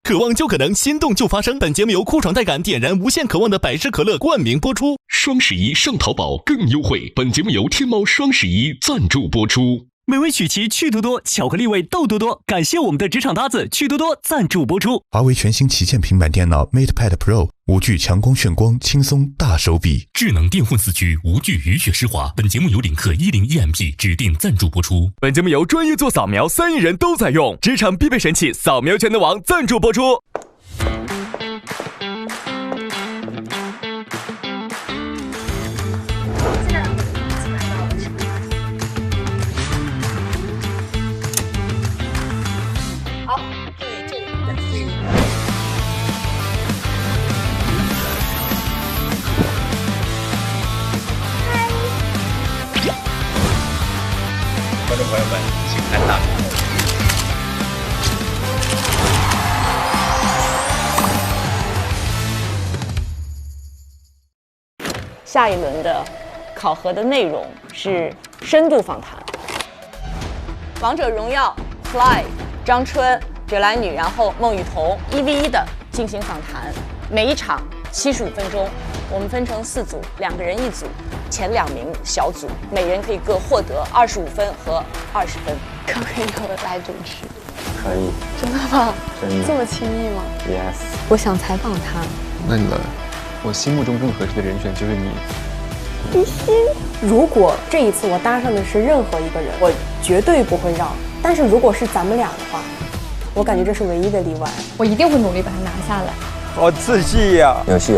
渴望就可能，心动就发生。本节目由酷爽带感点燃无限渴望的百事可乐冠名播出。双11上淘宝更优惠。本节目由天猫双11赞助播出。美味曲奇趣多多，巧克力味豆多多，感谢我们的职场搭子趣多多赞助播出。华为全新旗舰平板电脑 MatePad Pro，5G 强光炫光，轻松大手笔，智能电混4驱，无惧雨雪湿滑。本节目由领克10EMP 指定赞助播出。本节目由专业做扫描3亿人都在用，职场必备神器扫描全能王赞助播出。观众朋友们，请看大屏幕。下一轮的考核的内容是深度访谈。王者荣耀 Fly 张春、雪莱女，然后孟雨桐1v1的进行访谈，每一场75分钟，我们分成4组，2个人一组，前2名小组，每人可以各获得25分和20分。可不可以由我来主持？可以。真的吗？真的。这么轻易吗 ？Yes。我想采访他。那你来。我心目中更合适的人选就是你。必须。如果这一次我搭上的是任何一个人，我绝对不会让。但是如果是咱们俩的话，我感觉这是唯一的例外。我一定会努力把它拿下来。好刺激呀！游戏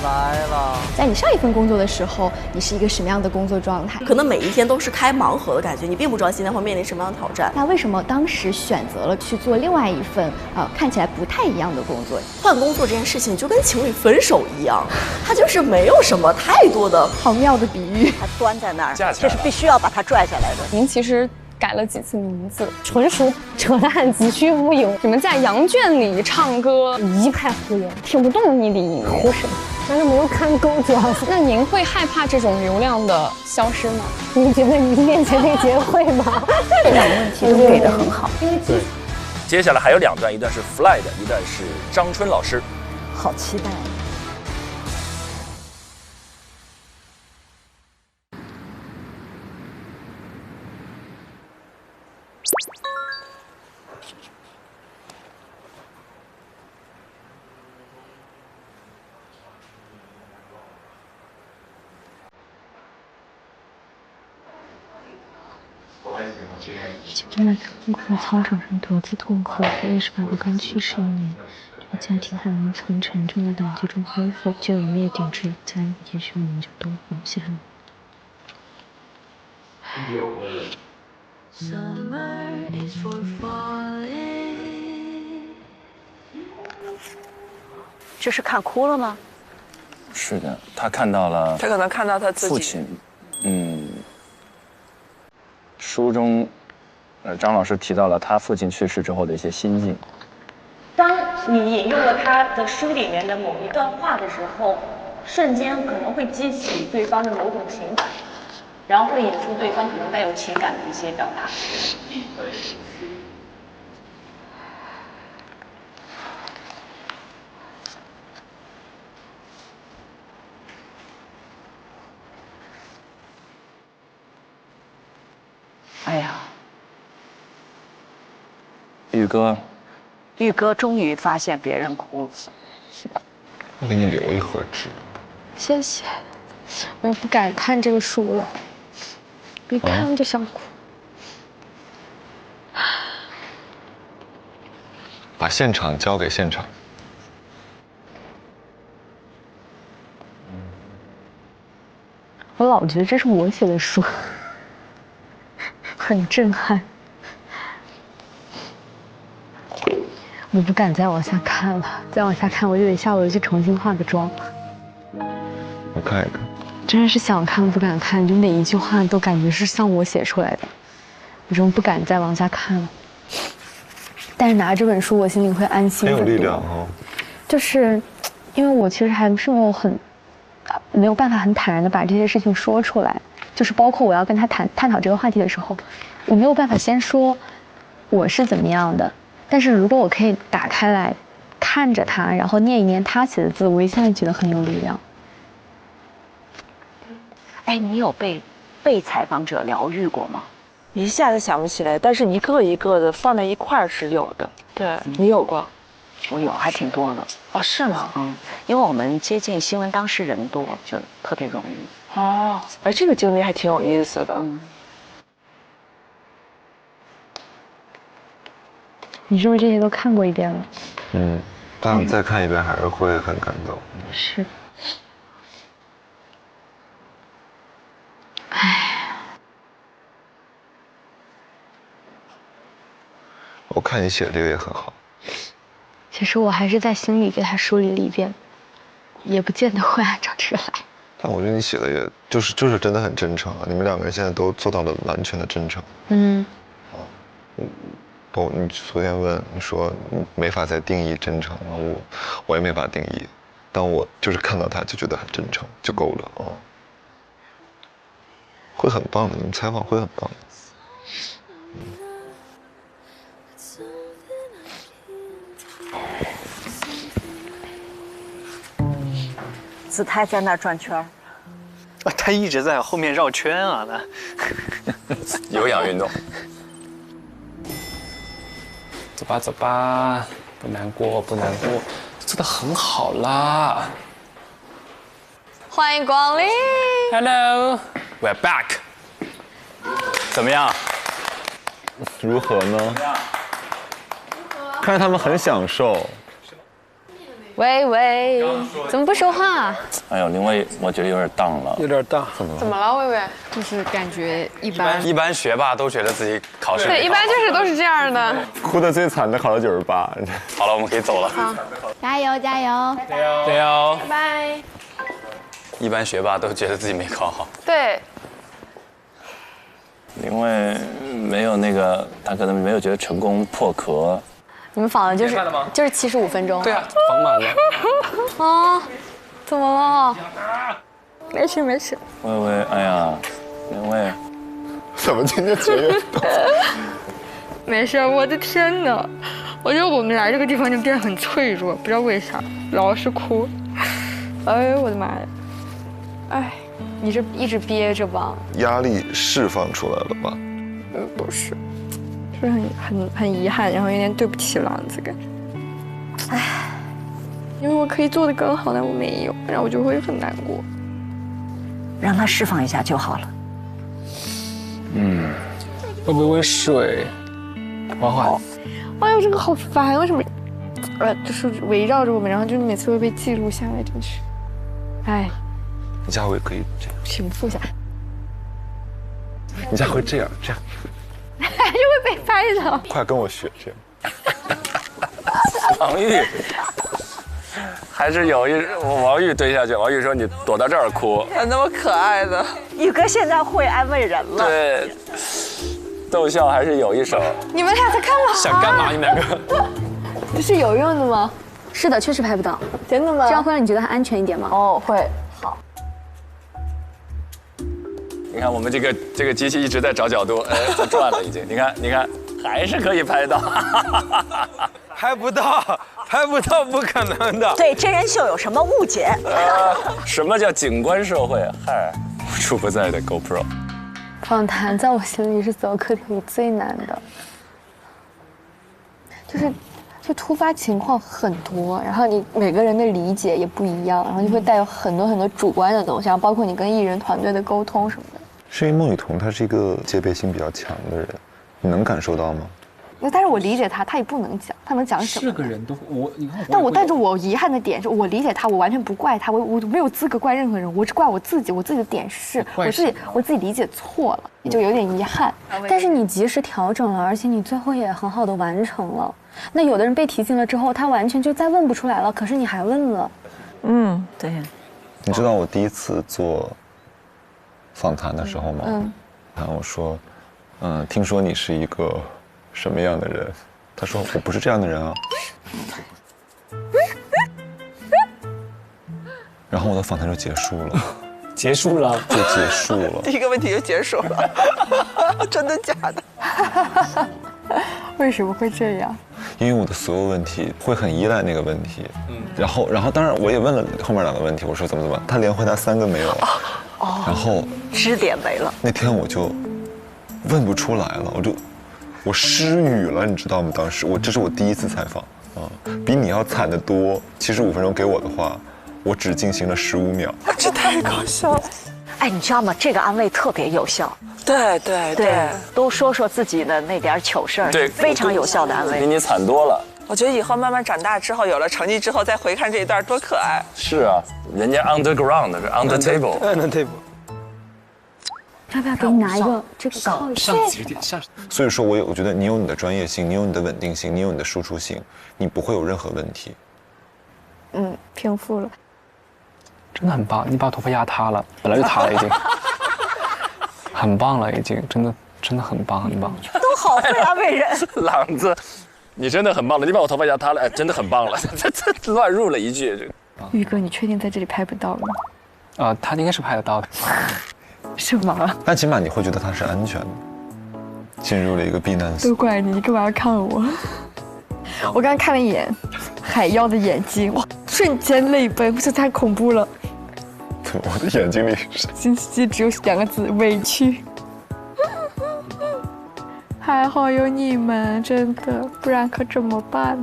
来了。在你上一份工作的时候，你是一个什么样的工作状态？可能每一天都是开盲盒的感觉，你并不知道今天会面临什么样的挑战。那为什么当时选择了去做另外一份看起来不太一样的工作？换工作这件事情就跟情侣分手一样，它就是没有什么太多的好妙的比喻。它端在那儿，这是必须要把它拽下来的。您其实改了几次名字，纯属扯淡，子虚乌有。你们在羊圈里唱歌，一派胡言，听不懂你的音，胡什么？但是没有看够，主要是。那您会害怕这种流量的消失吗？你觉得你面前那结会吗？这两个问题都给得很好。因为接下来还有2段，一段是 Fly 的，一段是张春老师。好期待。今天在痛苦的操场上独自痛哭，28个刚去世1年，这个家庭还能从沉重的打击中恢复，就有灭顶之灾，也许我们就都活下来。这是看哭了吗？是的，他看到了。他可能看到他自己父亲，书中，张老师提到了他父亲去世之后的一些心境。当你引用了他的书里面的某一段话的时候，瞬间可能会激起对方的某种情感，然后会引出对方可能带有情感的一些表达。哎呀，玉哥终于发现别人哭了。我给你留一盒纸。谢谢，我也不敢看这个书了，一看就想哭。把现场交给现场。我老觉得这是我写的书，很震撼。我不敢再往下看了，再往下看我就得下楼去重新化个妆。我看一看。真的是想看不敢看，就每一句话都感觉是像我写出来的，我真不敢再往下看了。但是拿这本书，我心里会安心很多。很有力量哦。就是因为我其实还是没有办法很坦然的把这些事情说出来，就是包括我要跟他探讨这个话题的时候，我没有办法先说我是怎么样的。但是如果我可以打开来看着他，然后念一念他写的字，我一下就觉得很有力量。哎，你有被采访者疗愈过吗？一下子想不起来，但是一个一个的放在一块儿是有的。对，你有过？我有，还挺多的。哦，是吗？因为我们接近新闻当事人多，就特别容易。哦，哎，这个经历还挺有意思的。你是不是这些都看过一遍了？但再看一遍还是会很感动。是。唉，我看你写的这个也很好。其实我还是在心里给他梳理了一遍，也不见得会按照这个来。但我觉得你写的也就是真的很真诚啊！你们两个人现在都做到了完全的真诚。你昨天问你说没法再定义真诚了，我也没法定义，但我就是看到他就觉得很真诚就够了啊。会很棒的，你们采访会很棒的。子泰在那儿转圈儿，他一直在后面绕圈啊，有氧运动。走吧走吧，不难过不难过，做得很好啦。欢迎光临 Hello, we're back。怎么样？如何呢？看着他们很享受。喂喂，怎么不说话？哎呦，林薇，我觉得有点荡了。有点荡，怎么了，薇薇？就是感觉一般。一般学霸都觉得自己考试对，一般就是都是这样的。哭得最惨的考了98。好了，我们可以走了。好，加油加油加油！拜拜。一般学霸都觉得自己没考好。对。林薇没有那个，他可能没有觉得成功破壳。你们访的就是75分钟。对啊，访满了。啊，怎么了？没事没事。薇薇，哎呀，林薇，怎么今天节约？没事，我的天哪！我觉得我们来这个地方就变得很脆弱，不知道为啥，老是哭。哎呦我的妈呀！哎，你这一直憋着吧？压力释放出来了吧？不是。就是很遗憾，然后有点对不起郎子感觉。唉，因为我可以做得更好，但我没有，然后我就会很难过。让他释放一下就好了。会不会水？缓缓。哎呦，这个好烦，为什么？就是围绕着我们，然后就是每次会被记录下来，真是。哎。你下回可以这样。平复一下。你下回这样。还是会被拍的。快跟我学这样。王玉，还是有王玉蹲下去。王玉说：“你躲到这儿哭。”还那么可爱的。宇哥现在会安慰人了。对，逗笑还是有一手。你们俩在干嘛？想干嘛？你们两个？这是有用的吗？是的，确实拍不到。真的吗？这样会让你觉得安全一点吗？哦，会。好。你看我们这个机器一直在找角度，在转了已经。你看，还是可以拍到。拍不到，不可能的。对真人秀有什么误解？什么叫景观社会？嗨，无处不在的 GoPro。访谈在我心里是所有课题里最难的，就突发情况很多，然后你每个人的理解也不一样，然后就会带有很多主观的东西，包括你跟艺人团队的沟通什么的。是因为孟雨桐她是一个戒备心比较强的人，你能感受到吗？但是我理解他，他也不能讲，他能讲什么？是个人都你看。但是我遗憾的点是我理解他，我完全不怪他，我没有资格怪任何人，我只怪我自己。我自己的点是我自己理解错了，就有点遗憾。但是你及时调整了，而且你最后也很好的完成了。那有的人被提醒了之后，他完全就再问不出来了，可是你还问了。对。你知道我第一次做访谈的时候吗？然后我说，听说你是一个什么样的人？他说我不是这样的人啊。然后我的访谈就结束了。结束了？就结束了。第一个问题就结束了。真的假的？为什么会这样？因为我的所有问题会很依赖那个问题。然后当然我也问了后面2个问题，我说怎么，他连回答3个没有。然后支点没了。那天我就问不出来了，我失语了，你知道吗？当时这是我第一次采访啊，比你要惨得多。75分钟给我的话，我只进行了15秒。这太搞笑了。哎，你知道吗？这个安慰特别有效。对，多说说自己的那点糗事儿，对，非常有效的安慰。比你惨多了。我觉得以后慢慢长大之后，有了成绩之后再回看这一段，多可爱。是啊，人家 underground 是 under table。under table。要不要给你拿一个这个靠上几点下？所以说我觉得你有你的专业性，你有你的稳定性，你有你的输出性，你不会有任何问题。平复了。真的很棒，你把头发压塌了，本来就塌了已经，很棒了已经，真的很棒。都好会安慰人。朗子，你真的很棒了，你把我头发压塌了，真的很棒了。这乱入了一句。宇哥，你确定在这里拍不到吗？他应该是拍得到的。是吗？但起码你会觉得它是安全的，进入了一个避难所。都怪你干嘛要看我？我刚刚看了一眼海妖的眼睛，哇，瞬间泪奔，这太恐怖了。我的眼睛里信息只有2个字：委屈。还好有你们，真的，不然可怎么办？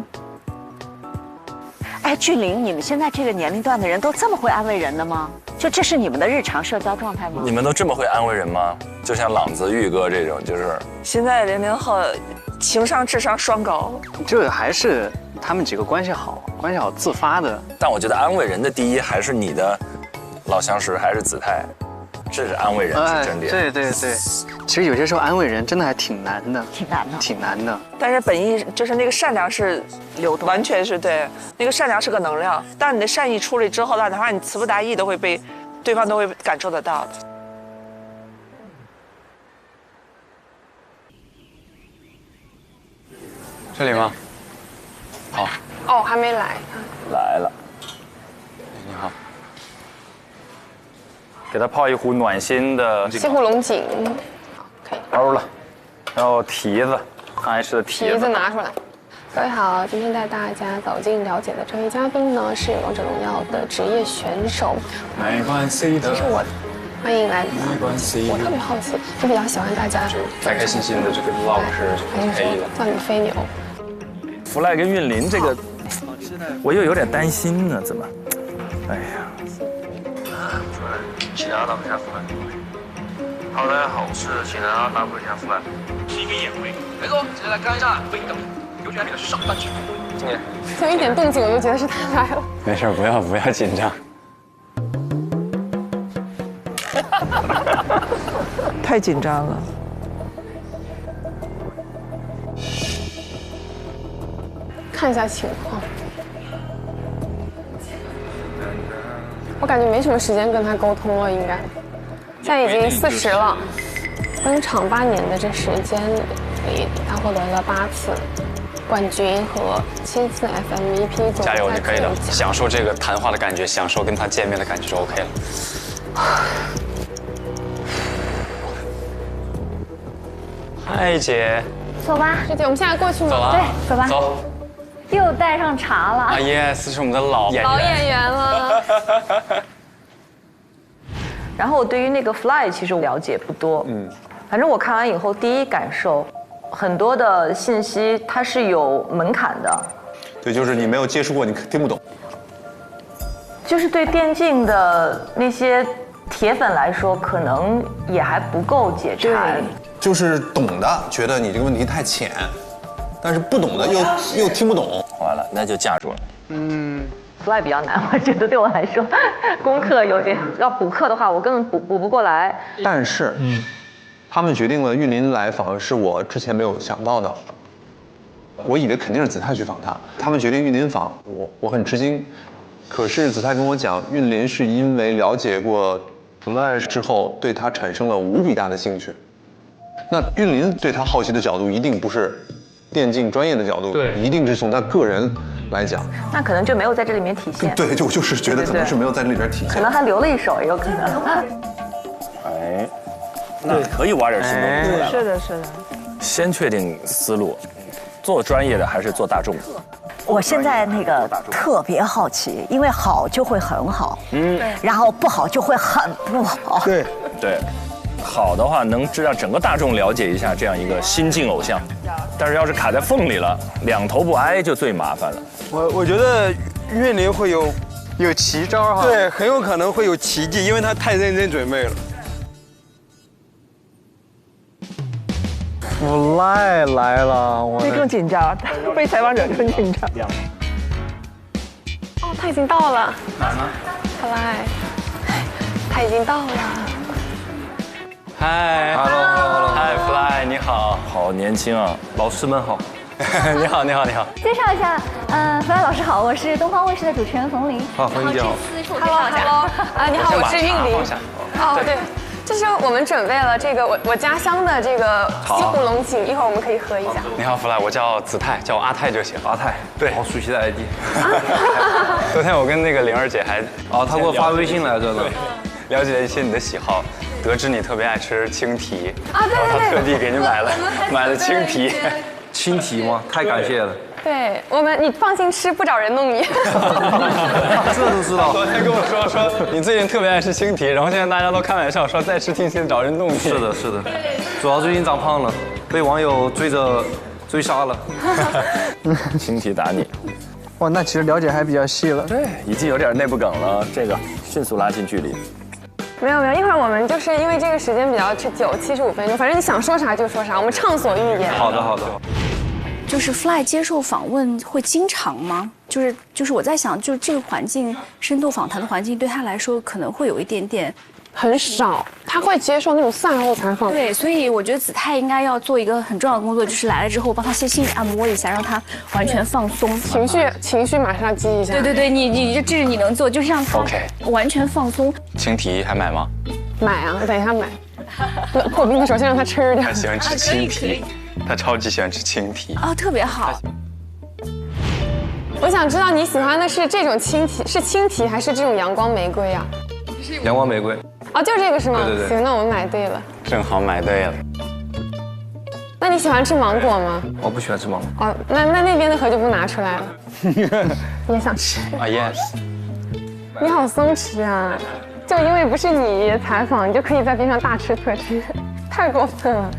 哎，俊霖，你们现在这个年龄段的人都这么会安慰人的吗？就这是你们的日常社交状态吗？你们都这么会安慰人吗？就像朗子、玉哥这种，就是现在00后情商智商双高。这还是他们几个关系好自发的。但我觉得安慰人的第一还是你的老相识，还是子泰，这是安慰人是真的。对，其实有些时候安慰人真的还挺难的。挺难的。但是本意就是那个善良是流动，完全是对，那个善良是个能量。当你的善意出来之后呢，哪怕你词不达意，都会被对方都会感受得到的。这里吗？好。哦，还没来。来了。你好。给他泡一壶暖心的西湖龙井，可以。欧了，然后提子，他爱吃的提子。提子拿出来。各位好，今天带大家走进了解的这位嘉宾呢，是王者荣耀的职业选手。没关系的。其实我欢迎来。没关系。我特别好奇，我比较喜欢大家开开心心的这个 vlog 是 OK 的。放你飞牛。弗赖跟韵林这个，我又有点担心呢，怎么？哎呀。请大家打一下弗赖。Hello， 大家好，我是请大家打一下弗赖。是一个眼位。没错，现在来看一下飞等游戏里的上半区。今年。就一点动静我就觉得是他来了。没事，不要紧张。太紧张了。看一下情况。我感觉没什么时间跟他沟通了，应该。现在已经40了，登场8年的这时间里，他获得了8次冠军和7次 FMVP 总。加油，你可以的！享受这个谈话的感觉，享受跟他见面的感觉就 OK 了。嗨，姐。走吧，师姐，我们现在过去吗？走了。对，走吧。走。又带上茶了。啊 ，yes， 是我们的老演员了。然后我对于那个 Fly 其实了解不多，反正我看完以后第一感受，很多的信息它是有门槛的。对，就是你没有接触过，你听不懂。就是对电竞的那些铁粉来说，可能也还不够解馋。就是懂的觉得你这个问题太浅，但是不懂的又听不懂。完了，那就架住了。Fly 比较难，我觉得对我来说，功课有点要补课的话，我根本补不过来。但是，他们决定了韵林来，反而是我之前没有想到的。我以为肯定是子泰去访他，他们决定韵林访我很吃惊。可是子泰跟我讲，韵林是因为了解过 Fly 之后，对他产生了无比大的兴趣。那韵林对他好奇的角度，一定不是电竞专业的角度，对，一定是从他个人来讲。那可能就没有在这里面体现。对，就是觉得可能是没有在这里边体现。可能还留了一手，也有可能。哎，那可以挖点新东西出来了。是的。先确定思路，做专业的还是做大众的？我现在那个特别好奇，因为好就会很好，然后不好就会很不好。对，好的话能让整个大众了解一下这样一个新晋偶像，但是要是卡在缝里了，两头不挨就最麻烦了。我觉得韵玲会有奇招哈，对，很有可能会有奇迹，因为她太认真准备了。Fly 来了，这更紧张，被采访者更紧张。哦，他已经到了。哪呢 ？Fly， 他已经到了。嗨 ，Hello， 嗨 ，Fly， 你好，好年轻啊，老师们好。你好，你好，你好。介绍一下，Fly 老师好，我是东方卫视的主持人冯琳。好，冯姐好。Hello， 你好，我是韵玲。哦，对。这是我们准备了这个我家乡的这个西湖龙井，一会儿我们可以喝一下。你好 ，Fly， 我叫子泰，叫我阿泰就行。阿泰，对，好熟悉的 ID。昨天我跟那个灵儿姐还她给我发微信来着呢，了解了一些你的喜好，得知你特别爱吃青提啊，对对对，特地给你买了青提。青提吗？太感谢了。对你放心吃，不找人弄你。这都知道。昨天跟我说你最近特别爱吃青提，然后现在大家都开玩笑说再吃青提找人弄你。是的，是的，主要最近长胖了，被网友追杀了。青提打你。哇，那其实了解还比较细了。对，已经有点内部梗了，这个迅速拉近距离。没有，一会儿我们就是因为这个时间比较久，75分钟，反正你想说啥就说啥，我们畅所欲言。好的。就是 Fly 接受访问会经常吗？就是我在想，就是这个环境，深度访谈的环境对他来说可能会有一点点很少，他会接受那种赛后采访。对，所以我觉得子泰应该要做一个很重要的工作，就是来了之后帮他先心理按摩一下，让他完全放松，情绪马上激一下。对，你这是你能做，就是让他完全放松。青提还买吗？买啊，我等一下买。破冰的时候先让他吃掉。他喜欢吃青提。他超级喜欢吃青提啊，特别好。我想知道你喜欢的是这种青提，是青提还是这种阳光玫瑰呀？阳光玫瑰。哦，就这个是吗？对。行，那我们买对了。正好买对了。那你喜欢吃芒果吗？我不喜欢吃芒果。哦，那边的盒就不拿出来了。你也想吃？啊 ，yes。你好松弛啊！就因为不是你采访，你就可以在边上大吃特吃，太过分了。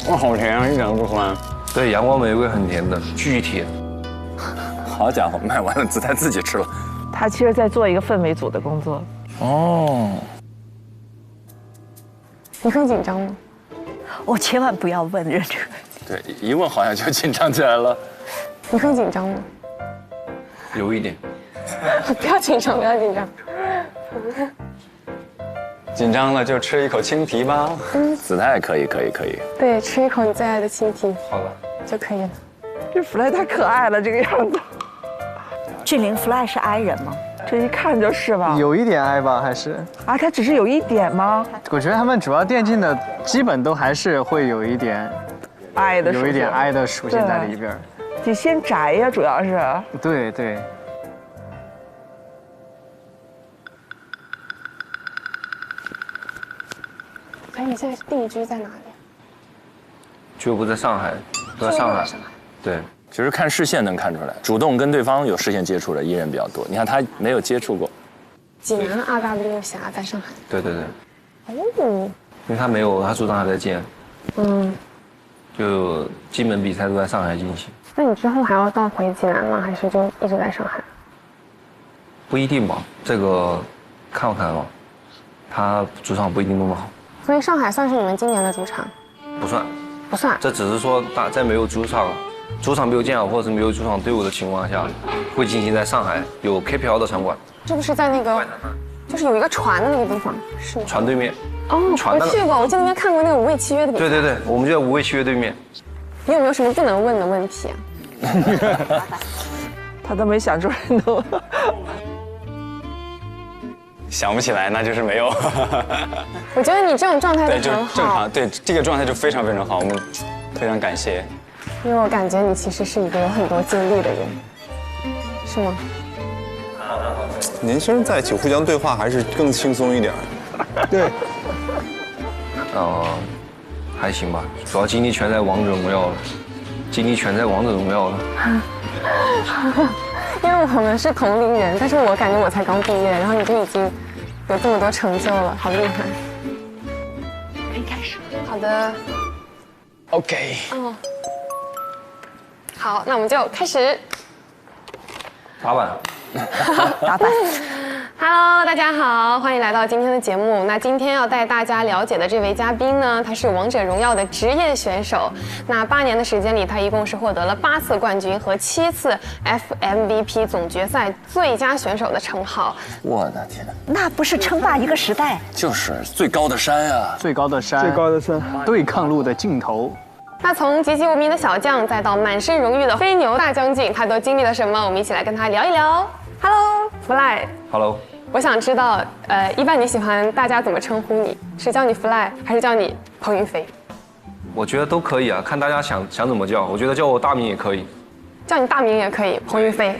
哇，好甜啊，一点都不酸。对，阳光玫瑰很甜的，巨甜。好家伙，卖完了子泰自己吃了。他其实在做一个氛围组的工作。哦。你很紧张吗？我千万不要问这个。对，一问好像就紧张起来了。你很紧张吗？有一点。不要紧张，不要紧张。紧张了就吃一口青提吧。子泰可以。对，吃一口你最爱的青提。好的，就可以了。这 Fly 太可爱了，这个样子。俊玲 Fly 是 I 人吗？这一看就是吧。有一点 I 吧，还是？啊，他只是有一点吗？我觉得他们主要电竞的基本都还是会有一点 I 的，有一点 I 的属性在里边。得先宅呀，主要是。对。哎，你现在定居在哪里？俱乐部在上海，都在上海。对，其实看视线能看出来，主动跟对方有视线接触的艺人比较多。你看他没有接触过。济南2W侠在上海。对。哦。因为他没有，他主场还在建。就基本比赛都在上海进行。那你之后还要回济南吗？还是就一直在上海？不一定吧，这个看吧。他主场不一定那么好。所以上海算是你们今年的主场？不算。这只是说在没有主场没有建好，或者是没有主场队伍的情况下，会进行在上海有 KPL 的场馆。是不是在那个，就是有一个船的那个地方？是吗？船对面。哦，我去过，我在那边看过那个无畏契约的比赛。对，我们就在无畏契约对面。你有没有什么不能问的问题啊？他都没想出来呢。想不起来，那就是没有。我觉得你这种状态就很好。正常，对这个状态就非常非常好，我们非常感谢。因为我感觉你其实是一个有很多经历的人，是吗？年轻人在一起互相对话还是更轻松一点。对。还行吧，主要精力全在王者荣耀了。精力全在王者荣耀了。因为我们是同龄人，但是我感觉我才刚毕业，然后你就已经有这么多成就了，好厉害。可以开始。好的。OK。哦。好，那我们就开始。打板。打板。Hello， 大家好，欢迎来到今天的节目。那今天要带大家了解的这位嘉宾呢，他是王者荣耀的职业选手。那8年的时间里，他一共是获得了8次冠军和7次 FMVP 总决赛最佳选手的称号。我的天哪，那不是称霸一个时代？就是最高的山啊！最高的山，对抗路的尽头。那从籍籍无名的小将，再到满身荣誉的飞牛大将军，他都经历了什么？我们一起来跟他聊一聊。Hello，Fly。Hello。我想知道，一般你喜欢大家怎么称呼你？是叫你 Fly， 还是叫你彭云飞？我觉得都可以啊，看大家想怎么叫。我觉得叫我大名也可以。叫你大名也可以，彭云飞。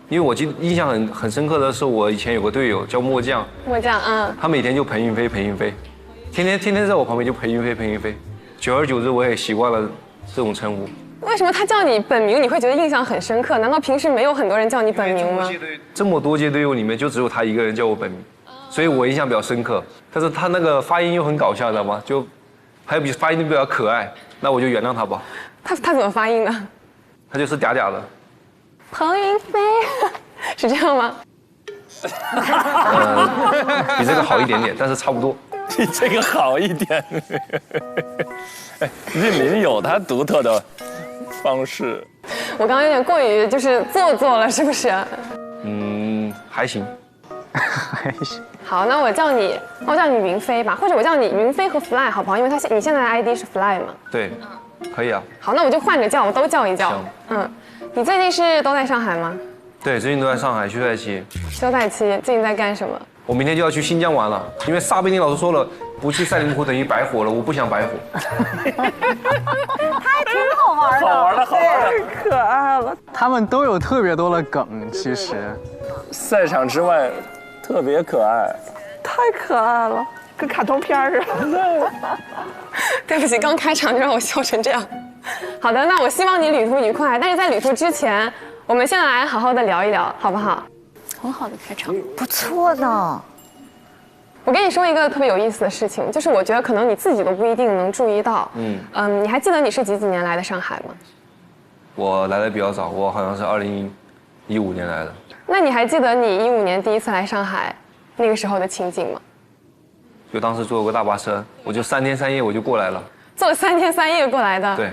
因为我印象很深刻的是，我以前有个队友叫墨酱。墨酱，他每天就彭云飞，天天在我旁边就彭云飞。久而久之，我也习惯了这种称呼。为什么他叫你本名你会觉得印象很深刻？难道平时没有很多人叫你本名吗？这么多届队友里面，就只有他一个人叫我本名，所以我印象比较深刻。但是他那个发音又很搞笑，知道吗？就还有发音比较可爱，那我就原谅他吧。他怎么发音呢？他就是嗲嗲的。彭云飞，是这样吗？比这个好一点点，但是差不多。比这个好一点。哎，韵林有他独特的方式。我刚刚有点过于就是做作了，是不是？还行。还行。好，那我叫你云飞吧，或者我叫你云飞和 Fly 好不好？因为你现在的 ID 是 Fly 嘛。对，可以啊。好，那我就换着叫，我都叫一叫。你最近是都在上海吗？对，最近都在上海休赛期。休赛期最近在干什么？我明天就要去新疆玩了，因为撒贝宁老师说了，不去赛林湖等于白活了，我不想白活。他还挺好玩的，好玩的，太可爱了。他们都有特别多的梗，其实。赛场之外，特别可爱。太可爱了，跟卡通片似的。对不起，刚开场就让我笑成这样。好的，那我希望你旅途愉快。但是在旅途之前，我们先来好好的聊一聊，好不好？很好的开场，不错呢。我跟你说一个特别有意思的事情，就是我觉得可能你自己都不一定能注意到。你还记得你是几年来的上海吗？我来的比较早，我好像是2015年来的。那你还记得你15年第一次来上海那个时候的情景吗？就当时坐个大巴车，我就3天3夜我就过来了。坐了3天3夜过来的。对，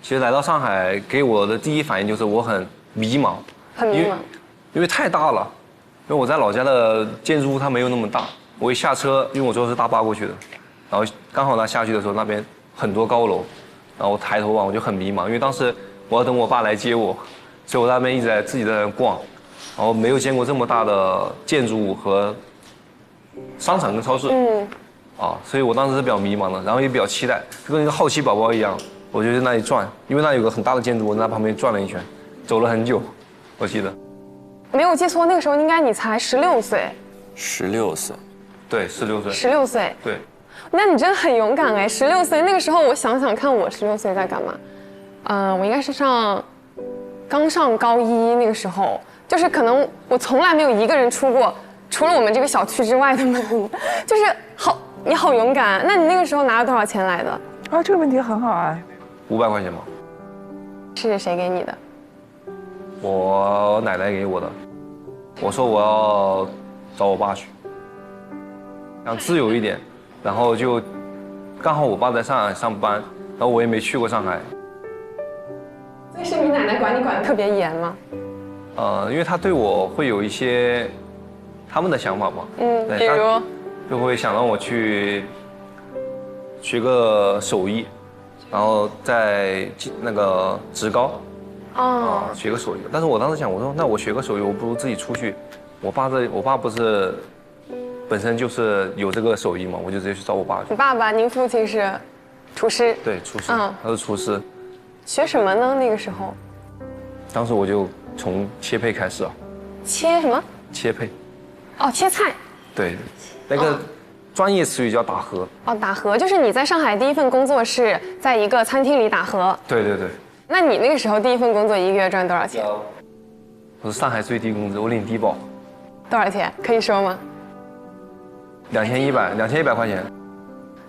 其实来到上海给我的第一反应就是我很迷茫。很迷茫。因为太大了，因为我在老家的建筑物它没有那么大。我一下车，因为我坐的是大巴过去的，然后刚好下去的时候那边很多高楼，然后我抬头望我就很迷茫，因为当时我要等我爸来接我，所以我在那边一直在自己在那逛，然后没有见过这么大的建筑物和商场跟超市。所以我当时是比较迷茫的，然后也比较期待，就跟一个好奇宝宝一样，我就在那里转，因为那有个很大的建筑，我在那旁边转了一圈，走了很久，我记得。没有记错，那个时候应该你才16岁。16岁，对，16岁。16岁，对。那你真的很勇敢哎！16岁那个时候，我想想看，我16岁在干嘛？我应该是刚上高1那个时候，就是可能我从来没有一个人出过，除了我们这个小区之外的门，就是你好勇敢。那你那个时候拿了多少钱来的？啊，这个问题很好啊。500块钱吧。是谁给你的？我奶奶给我的。我说我要找我爸去，想自由一点，然后就刚好我爸在上海上班，然后我也没去过上海。所以是你奶奶管你管得特别严吗？因为他对我会有一些他们的想法嘛。比如就会想让我去学个手艺，然后在那个职高。学个手艺，但是我当时想，我说那我学个手艺，我不如自己出去。我爸不是本身就是有这个手艺嘛，我就直接去找我爸去。你爸爸，您父亲是厨师？对，厨师，他是厨师。学什么呢？那个时候？当时我就从切配开始啊。切什么？切配。切菜。对，那个专业词语叫打合。哦，打合就是你在上海第一份工作是在一个餐厅里打合。对对对。那你那个时候第一份工作一个月赚多少钱？我是上海最低工资，我领低保。多少钱？可以说吗？2100块钱。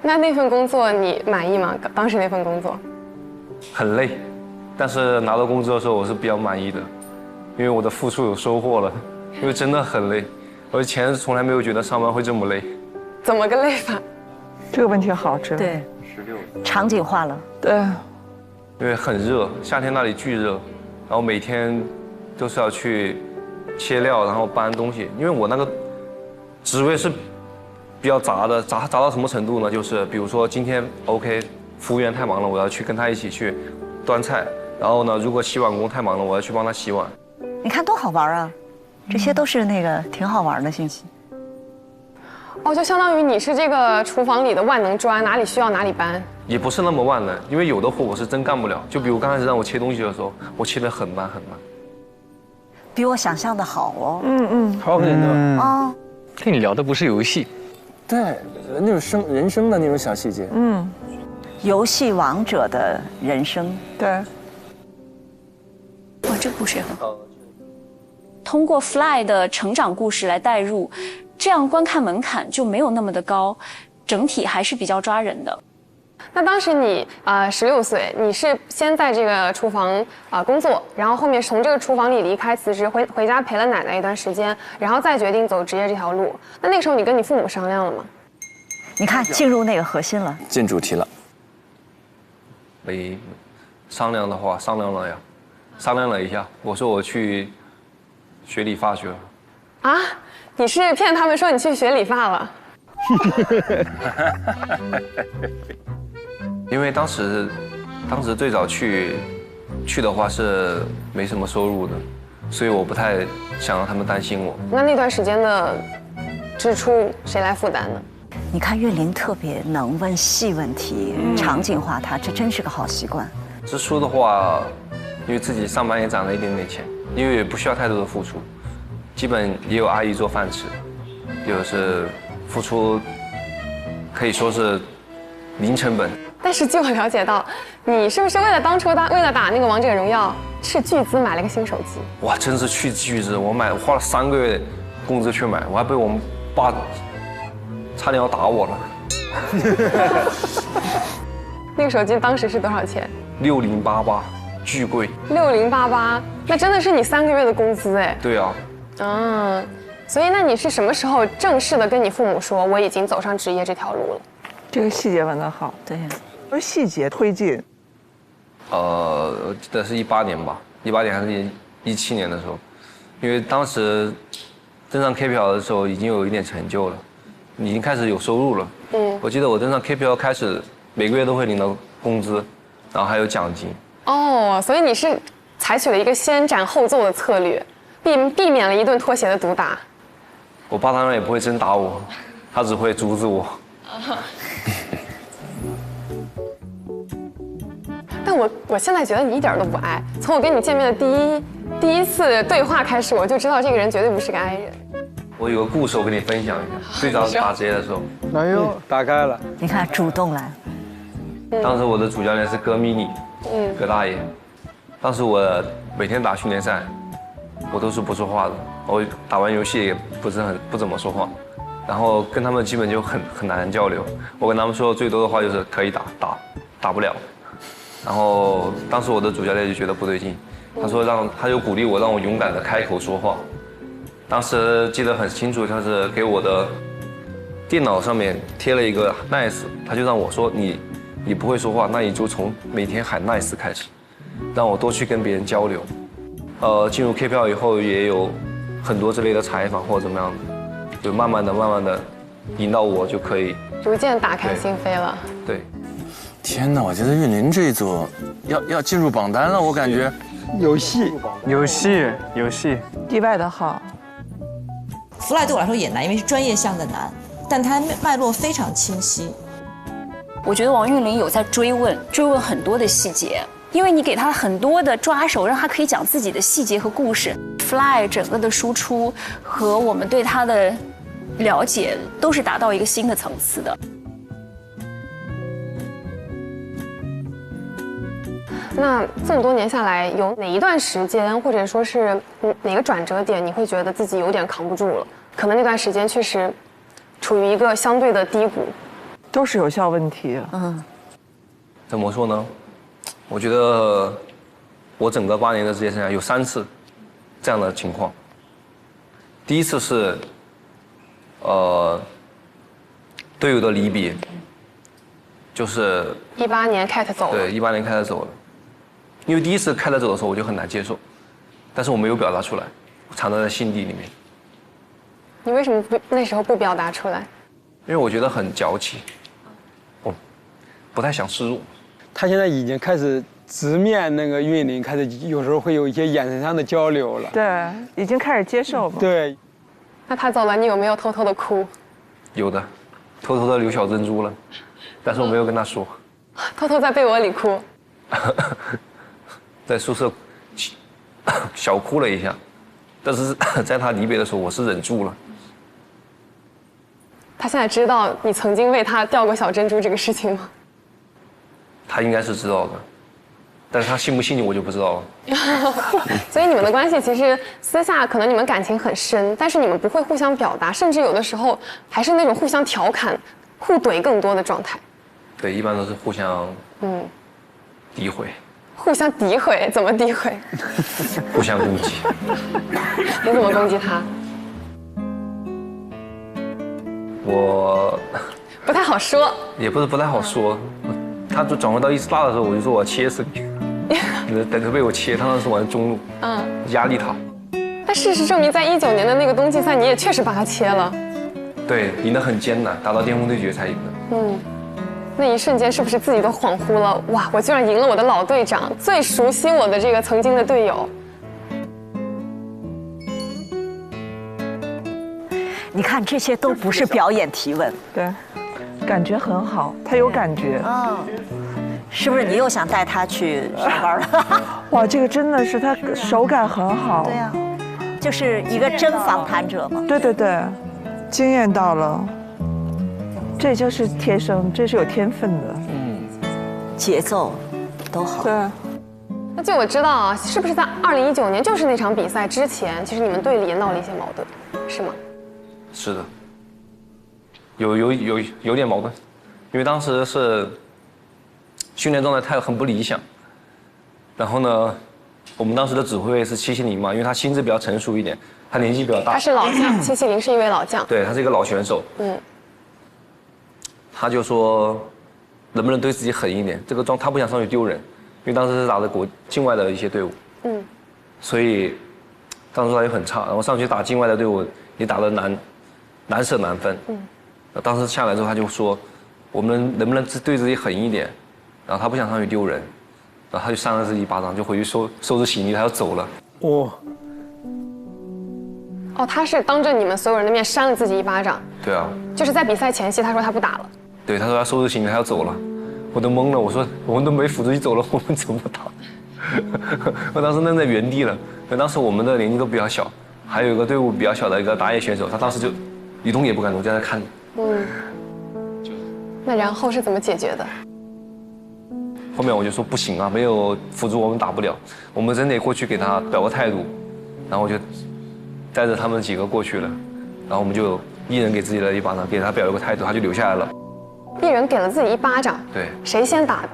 那份工作你满意吗？当时那份工作？很累，但是拿到工资的时候我是比较满意的，因为我的付出有收获了，因为真的很累，我以前从来没有觉得上班会这么累。怎么个累法？这个问题好，真的。对，16场景化了。对，因为很热，夏天那里巨热，然后每天都是要去切料，然后搬东西。因为我那个职位是比较杂的，杂到什么程度呢？就是比如说今天 OK， 服务员太忙了，我要去跟他一起去端菜。然后呢，如果洗碗工太忙了，我要去帮他洗碗。你看多好玩啊！这些都是那个挺好玩的信息。哦，就相当于你是这个厨房里的万能砖，哪里需要哪里搬。也不是那么万能，因为有的活我是真干不了。就比如刚开始让我切东西的时候，我切得很慢很慢。比我想象的好哦。好很多。哦，跟你聊的不是游戏，对，那种人生的那种小细节。游戏王者的人生。对。哇，这个故事也很好。通过 Fly 的成长故事来带入，这样观看门槛就没有那么的高，整体还是比较抓人的。那当时你16岁，你是先在这个厨房工作，然后后面从这个厨房里离开辞职，回家陪了奶奶一段时间，然后再决定走职业这条路。那个时候你跟你父母商量了吗？你看进入那个核心了，进主题了。没商量的话，商量了呀，商量了一下，我说我去学理发去了。啊？你是骗他们说你去学理发了？因为当时最早去的话是没什么收入的，所以我不太想让他们担心我。那段时间的支出谁来负担呢？你看岳林特别能问细问题，场景化它，这真是个好习惯。支出的话，因为自己上班也攒了一点点钱，因为也不需要太多的付出，基本也有阿姨做饭吃，就是付出可以说是零成本。但是据我了解到，你是不是为了打那个王者荣耀，斥巨资买了个新手机？哇，真是巨资！我花了3个月工资去买，我还被我们爸差点要打我了。那个手机当时是多少钱？6088，巨贵。6088，那真的是你3个月的工资哎。对啊。所以那你是什么时候正式的跟你父母说我已经走上职业这条路了？这个细节问得好。对。而细节推进。记得是18年吧，18年还是17年的时候，因为当时登上 KPL 的时候已经有一点成就了，已经开始有收入了。我记得我登上 KPL 开始每个月都会领到工资，然后还有奖金。哦，所以你是采取了一个先斩后奏的策略，避免了一顿拖鞋的毒打。我爸当然也不会真打我，他只会阻止我。但我现在觉得你一点都不矮。从我跟你见面的第一次对话开始，我就知道这个人绝对不是个矮人。我有个故事，我跟你分享一下。最早打职业的时候，哎呦，打开了。你看，主动来。当时我的主教练是葛迷你，葛大爷。当时我每天打训练赛，我都是不说话的。我打完游戏也不怎么说话，然后跟他们基本就很难交流。我跟他们说最多的话就是可以打不了。然后当时我的主教练就觉得不对劲，他就鼓励我让我勇敢的开口说话。当时记得很清楚，他是给我的电脑上面贴了一个 nice， 他就让我说你不会说话，那你就从每天喊 nice 开始，让我多去跟别人交流。进入 KPL 以后也有很多这类的采访或者怎么样的，就慢慢的引导我就可以逐渐打开心扉了。对。天哪，我觉得玉林这一组要进入榜单了，我感觉。游戏，意外的好。Fly 对我来说也难，因为是专业项的难，但它脉络非常清晰。我觉得王韵玲有在追问很多的细节，因为你给他很多的抓手，让他可以讲自己的细节和故事。Fly 整个的输出和我们对他的了解都是达到一个新的层次的。那这么多年下来，有哪一段时间，或者说是哪个转折点，你会觉得自己有点扛不住了？可能那段时间确实处于一个相对的低谷。都是有效问题。怎么说呢？我觉得我整个8年的职业生涯有3次这样的情况。第一次是，队友的离别，就是18年 Cat 走了。对，18年 Cat 走了。因为第一次 Cat 走的时候我就很难接受，但是我没有表达出来，藏在心底里面。你为什么那时候不表达出来？因为我觉得很矫情，不太想示弱。他现在已经开始直面那个韵玲，开始有时候会有一些眼神上的交流了。对，已经开始接受了。对。那他走了，你有没有偷偷的哭？有的，偷偷的留小珍珠了，但是我没有跟他说。偷偷在被窝里哭。在宿舍小哭了一下，但是在他离别的时候，我是忍住了。他现在知道你曾经为他掉过小珍珠这个事情吗？他应该是知道的，但是他信不信你我就不知道了。所以你们的关系其实私下可能你们感情很深，但是你们不会互相表达，甚至有的时候还是那种互相调侃、互怼更多的状态。对，一般都是互相诋毁。互相诋毁？怎么诋毁？互相攻击。你怎么攻击他？我不太好说。也不是不太好说，他就转回到意识大的时候，我就说我要切死你，等着被我切。他当时玩中路，压力他。但事实证明，在19年的那个冬季赛，你也确实把他切了。对，赢得很艰难，打到巅峰对决才赢的。那一瞬间是不是自己都恍惚了？哇，我居然赢了我的老队长，最熟悉我的这个曾经的队友。你看，这些都不是表演提问。对，感觉很好，他有感觉。是不是你又想带他去上班了？哇，这个真的是他手感很好。对呀，就是一个真访谈者嘛。对对对，惊艳到了。这就是天生，这是有天分的。节奏都好。对。那据我知道啊，是不是在2019年，就是那场比赛之前，其实你们队里也闹了一些矛盾，是吗？是的，有点矛盾，因为当时是训练状态很不理想。然后呢，我们当时的指挥是770嘛，因为他心智比较成熟一点，他年纪比较大。他是老将，770是一位老将。对，他是一个老选手。他就说，能不能对自己狠一点？这个他不想上去丢人，因为当时是打的境外的一些队伍。所以当时他也很差，然后上去打境外的队伍也打得难舍难分。当时下来之后他就说，我们能不能对自己狠一点？然后他不想上去丢人，然后他就扇了自己一巴掌，就回去收拾行李，他要走了。哦，他是当着你们所有人的面扇了自己一巴掌。对啊。就是在比赛前夕，他说他不打了。对，他说他收拾行李，他要走了，我都懵了。我说我们都没扶出去走了，我们怎么打？我当时愣在原地了。因为当时我们的年纪都比较小，还有一个队伍比较小的一个打野选手，他当时就一动也不敢动，在那看。那然后是怎么解决的？后面我就说不行啊，没有辅助我们打不了，我们真得过去给他表个态度。然后我就带着他们几个过去了，然后我们就一人给自己的一巴掌，给他表一个态度，他就留下来了。一人给了自己一巴掌。对。谁先打的？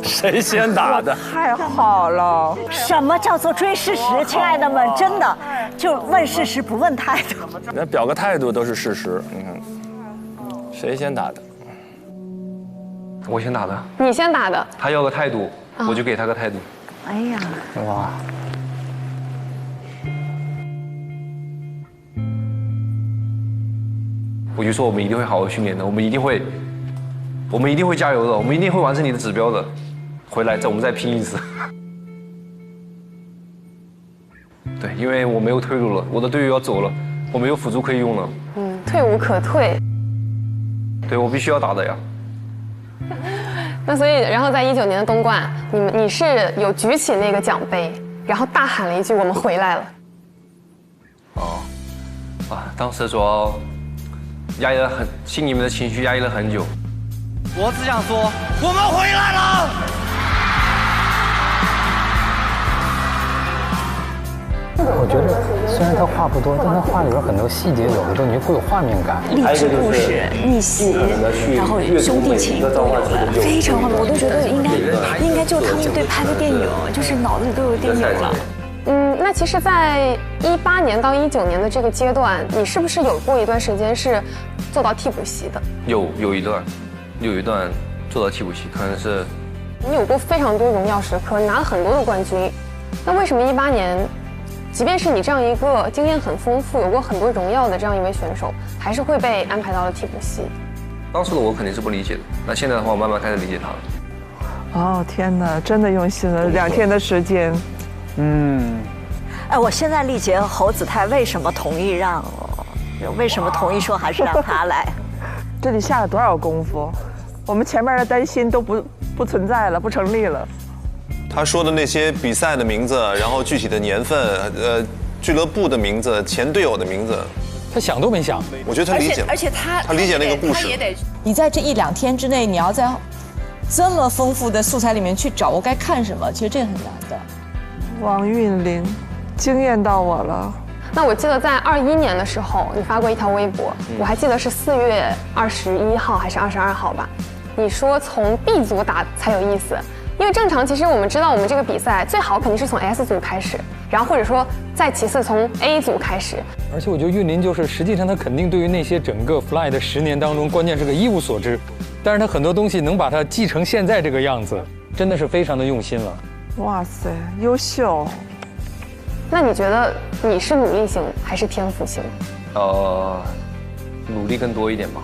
谁先打的？太好了！什么叫做追事实？亲爱的们，真的就问事实不问态度。那表个态度都是事实。你看，谁先打的？我先打的。你先打的。他要个态度，我就给他个态度。哎呀，哇！我就说我们一定会好好训练的，我们一定会加油的，我们一定会完成你的指标的。回来我们再拼一次。对，因为我没有退路了，我的队友要走了，我没有辅助可以用了。退无可退。对，我必须要打的呀。那所以，然后在19年的冬冠，你是有举起那个奖杯，然后大喊了一句“我们回来了”。啊，当时主要压抑了心里面的情绪压抑了很久。我只想说，我们回来了。我觉得虽然他话不多，但他话里边很多细节，有的时候你会有画面感。励志故事、逆袭，然后兄弟情都有了，非常画面，我都觉得应该就他们队拍的电影，就是脑子里都有电影了。那其实，在18年到19年的这个阶段，你是不是有过一段时间是做到替补席的？有一段做到替补席，可能是你有过非常多荣耀时刻，你拿了很多的冠军。那为什么18年，即便是你这样一个经验很丰富、有过很多荣耀的这样一位选手，还是会被安排到了替补席？当时的我肯定是不理解的，那现在的话，我慢慢开始理解他了。哦天哪，真的用心了，2天的时间。哎，我现在理解侯子泰为什么同意说还是让他来。这里下了多少功夫，我们前面的担心都不存在了，不成立了。他说的那些比赛的名字，然后具体的年份，俱乐部的名字，前队友的名字，他想都没想。我觉得他理解，而且他理解那个故事。你在这1-2天之内，你要在这么丰富的素材里面去找我该看什么，其实这很难的。王韵玲，惊艳到我了。那我记得在21年的时候，你发过一条微博，我还记得是4月21号还是22号吧。你说从 B 组打才有意思，因为正常其实我们知道我们这个比赛最好肯定是从 S 组开始，然后或者说再其次从 A 组开始。而且我觉得韵林就是实际上他肯定对于那些整个 Fly 的10年当中，关键是个一无所知，但是他很多东西能把它继承现在这个样子，真的是非常的用心了。哇塞，优秀！那你觉得你是努力型还是天赋型？努力更多一点吧。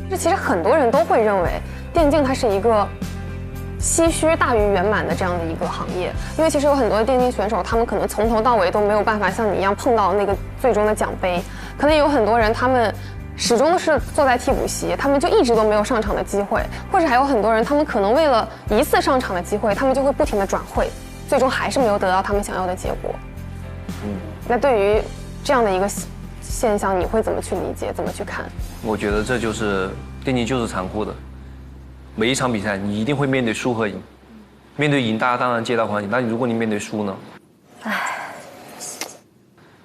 这其实很多人都会认为电竞它是一个唏嘘大于圆满的这样的一个行业，因为其实有很多电竞选手，他们可能从头到尾都没有办法像你一样碰到那个最终的奖杯，可能有很多人他们始终是坐在替补席，他们就一直都没有上场的机会，或者还有很多人，他们可能为了一次上场的机会，他们就会不停的转会，最终还是没有得到他们想要的结果。那对于这样的一个现象，你会怎么去理解，怎么去看？我觉得这就是电竞就是残酷的，每一场比赛你一定会面对输和赢，面对赢大家当然皆大欢喜，那如果你面对输呢？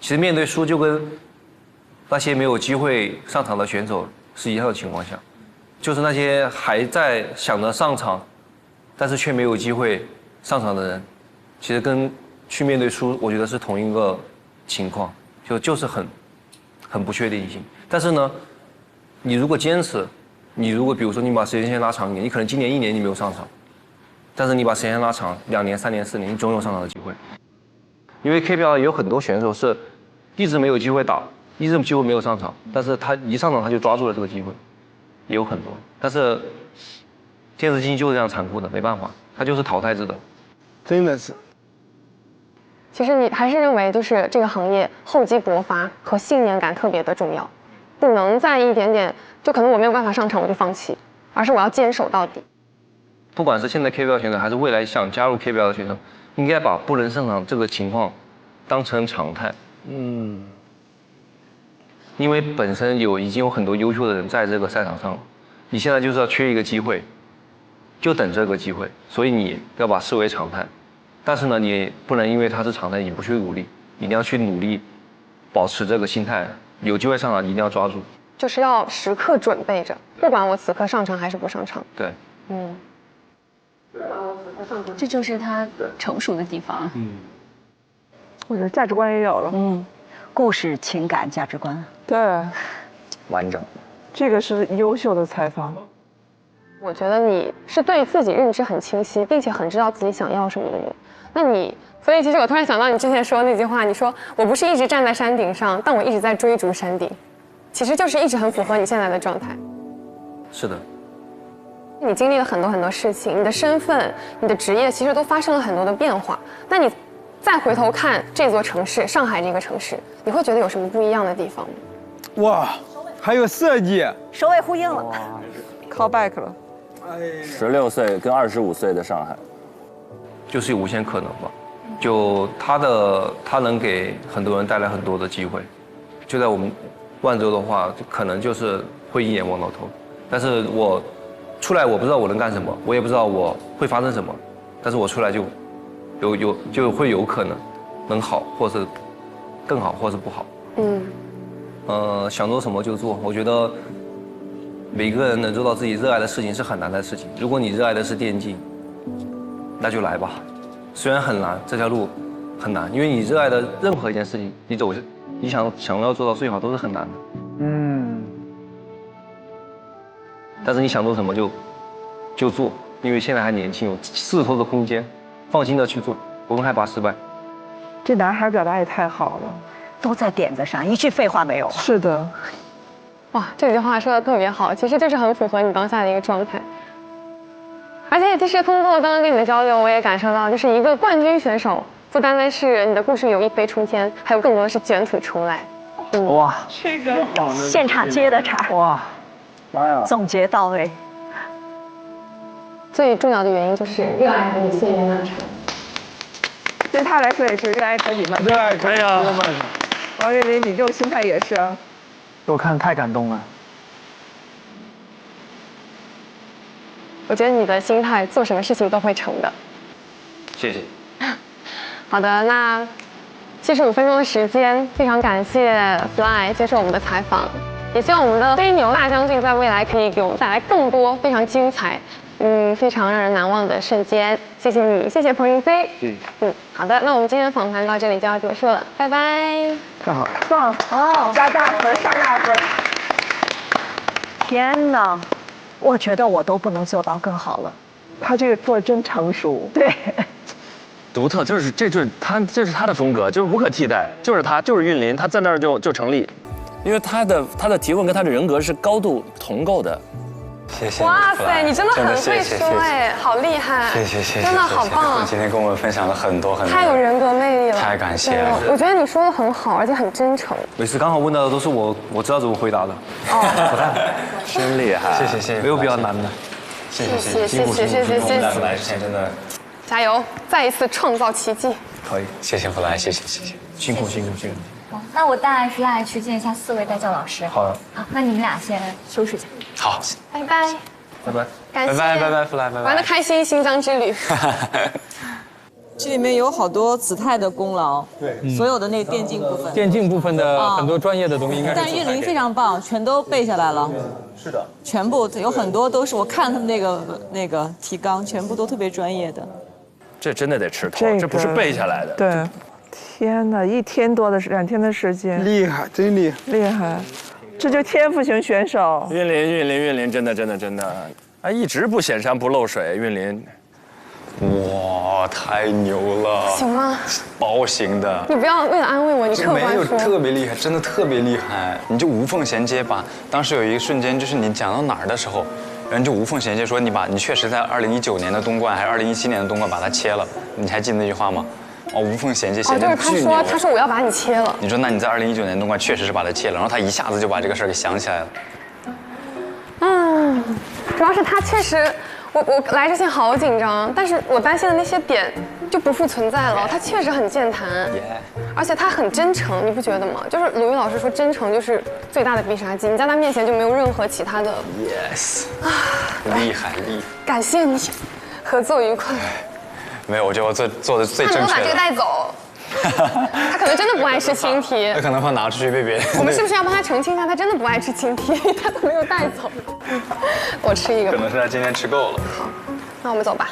其实面对输就跟那些没有机会上场的选手是一样的情况下，就是那些还在想着上场，但是却没有机会上场的人，其实跟去面对输，我觉得是同一个情况，就是很不确定性。但是呢，你如果坚持，你如果比如说你把时间线拉长一点，你可能今年1年你没有上场，但是你把时间拉长2年、3年、4年，你总有上场的机会。因为 KPL 也有很多选手是一直没有机会打，一直几乎没有上场，但是他一上场他就抓住了这个机会，也有很多。但是电子竞技就是这样残酷的，没办法，它就是淘汰制的。真的是。其实你还是认为，就是这个行业厚积薄发和信念感特别的重要，不能再一点点就可能我没有办法上场我就放弃，而是我要坚守到底。不管是现在 KPL 选手，还是未来想加入 KPL 的选手，应该把不能上场这个情况当成常态。因为本身已经有很多优秀的人在这个赛场上了，你现在就是要缺一个机会，就等这个机会，所以你要把视为常态。但是呢，你不能因为它是常态，你不去努力，一定要去努力，保持这个心态，有机会上场一定要抓住，就是要时刻准备着，不管我此刻上场还是不上场。对，这就是他成熟的地方。或者价值观也有了。故事、情感、价值观，对，完整。这个是优秀的采访。我觉得你是对自己认知很清晰，并且很知道自己想要什么的人。所以其实我突然想到你之前说的那句话，你说我不是一直站在山顶上，但我一直在追逐山顶，其实就是一直很符合你现在的状态。是的。你经历了很多很多事情，你的身份、你的职业其实都发生了很多的变化。那你再回头看这座城市，上海这个城市，你会觉得有什么不一样的地方吗？哇，还有设计，首尾呼应了，call back 了。16岁跟25岁的上海，就是有无限可能吧。就他能给很多人带来很多的机会，就在我们万州的话，可能就是会一眼望到头。但是我出来，我不知道我能干什么，我也不知道我会发生什么，但是我出来就会有可能能好，或是更好，或是不好。想做什么就做。我觉得每个人能做到自己热爱的事情是很难的事情。如果你热爱的是电竞，那就来吧。虽然很难，这条路很难，因为你热爱的任何一件事情，你想要做到最好都是很难的。但是你想做什么就做，因为现在还年轻，有试错的空间，放心的去做，不用害怕失败。这男孩表达也太好了，都在点子上，一句废话没有。是的，哇，这句话说的特别好，其实就是很符合你当下的一个状态。而且其实通过刚刚跟你的交流，我也感受到，就是一个冠军选手，不单单是你的故事有一飞冲天，还有更多的是卷土重来。哇，这个现场接的茬，哇，妈呀，总结到位。最重要的原因就是热爱和你信念的成。对他来说也是热爱可以漫长，热爱可以啊。王岳霖，你这种心态也是啊。我看太感动了。我觉得你的心态，做什么事情都会成的。谢谢。好的，那75分钟的时间，非常感谢 Fly 接受我们的采访，也希望我们的飞牛大将军在未来可以给我们带来更多非常精彩。非常让人难忘的瞬间，谢谢你，谢谢彭云飞。好的，那我们今天的访谈到这里就要结束了，拜拜。看好，棒哦，加大分，上大分。天哪，我觉得我都不能做到更好了。他这个做真成熟，对，独特，这是他的风格，就是无可替代，就是他，就是韵霖，他在那儿就成立，因为他的提问跟他的人格是高度同构的。谢谢。哇塞，你真的很会说哎，好厉害！谢谢，真的好棒！你今天跟我们分享了很多，太有人格魅力了，太感谢了。我觉得你说的很好，而且很真诚。每次刚好问到的都是我知道怎么回答的。真厉害！谢谢，没有比较难的。谢谢，来之前真的加油，再一次创造奇迹。可以，谢谢弗莱，谢谢，辛苦。那我带 Fly 去见一下4位代教老师。好的。好，那你们俩先收拾一下。好，拜拜。感谢，拜拜，弗莱，拜拜。玩得开心，新疆之旅。这里面有好多子泰的功劳，对，所有的那个电竞部分，电竞部分的很多专业的东西应该是。但是韵霖非常棒，全都背下来了。是的，全部有很多都是我看他们那个提纲，全部都特别专业的。这真的得吃透，这不是背下来的。对，天哪，1天多的2天的时间，厉害，真厉害，厉害，这就天赋型选手。韵霖，真的，啊，一直不显山不漏水，韵霖。哇，太牛了！行吗？包型的。你不要为了安慰我，你客观说。没有特别厉害，真的特别厉害。你就无缝衔接把，当时有一个瞬间，就是你讲到哪儿的时候，然后就无缝衔接说你确实在2019年的冬冠还是2017年的冬冠把它切了，你还记得那句话吗？哦，无缝衔接，就是他说我要把你切了。你说那你在2019年冬冠确实是把它切了，然后他一下子就把这个事儿给想起来了。主要是他确实。我来之前好紧张，但是我担心的那些点就不复存在了。他确实很健谈，而且他很真诚，你不觉得吗？就是鲁豫老师说，真诚就是最大的必杀技，你在他面前就没有任何其他的。Yes， 厉害！感谢你，合作愉快。没有，我觉得我做的最正确的。他能把这个带走。他可能真的不爱吃青提，他可能会拿出去被别人。我们是不是要帮他澄清一下？他真的不爱吃青提，他都没有带走。我吃一个吧。可能是他今天吃够了。好，那我们走吧。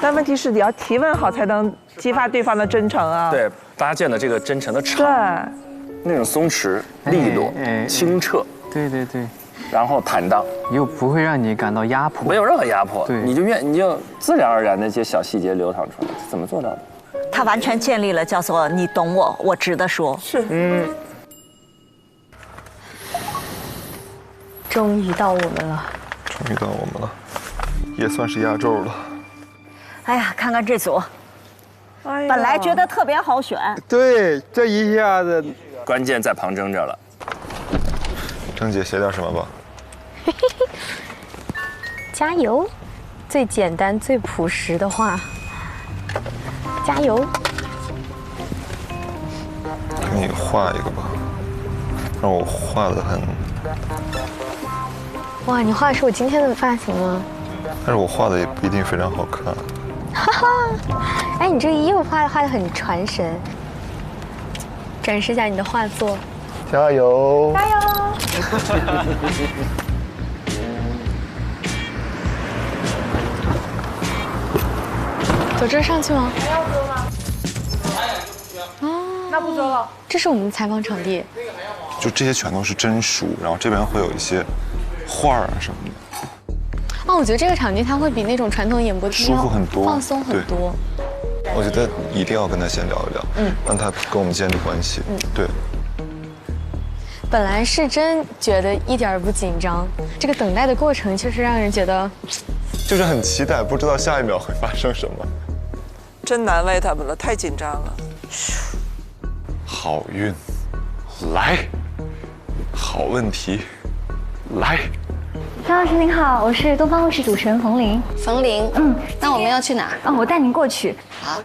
但问题是你要提问好，才能激发对方的真诚啊。对，搭建的这个真诚的场。对。那种松弛、利落、清澈。对。然后坦荡，又不会让你感到压迫。没有任何压迫。对。你就自然而然的一些小细节流淌出来，怎么做到的？他完全建立了叫做你懂我，我值得说。是，终于到我们了，也算是压轴了。哎呀，看看这组，本来觉得特别好选，对，这一下子，关键在旁征着了。郑姐写点什么吧。加油，最简单、最朴实的话。加油！给你画一个吧。让我画的很，哇，你画的是我今天的发型吗？但是我画的也不一定非常好看。哈哈，哎，你这个衣服画的很传神。展示一下你的画作。加油！加油！走这上去吗？还要走吗？哦，那不走了。这是我们的采访场地。就这些全都是真书，然后这边会有一些画啊什么的。哦，我觉得这个场地它会比那种传统演播厅舒服很多，放松很多。我觉得一定要跟他先聊一聊，让他跟我们建立关系。对。本来是真觉得一点儿不紧张，这个等待的过程确实让人觉得，就是很期待，不知道下一秒会发生什么。真难为他们了，太紧张了。好运，来。好问题，来。张老师您好，我是东方卫视主持人冯玲。冯玲，那我们要去哪儿？我带您过去。好。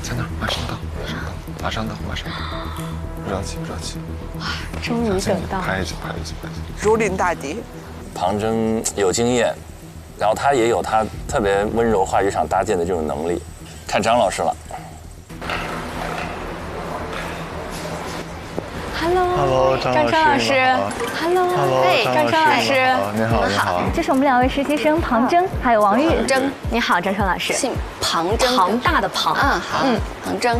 在哪儿？马上到，马上到，马上到，不着急，不着急。哇，终于等到。拍一集，拍一集，拍一集。如临大敌。庞真有经验，然后他也有他特别温柔话语场搭建的这种能力。看张老师了。Hello， 张老师。Hello， 哎，张春老师。你好，你好。这是我们2位实习生庞真还有王玉。真，你好，张春老师。姓庞真，庞大的庞。好，庞真。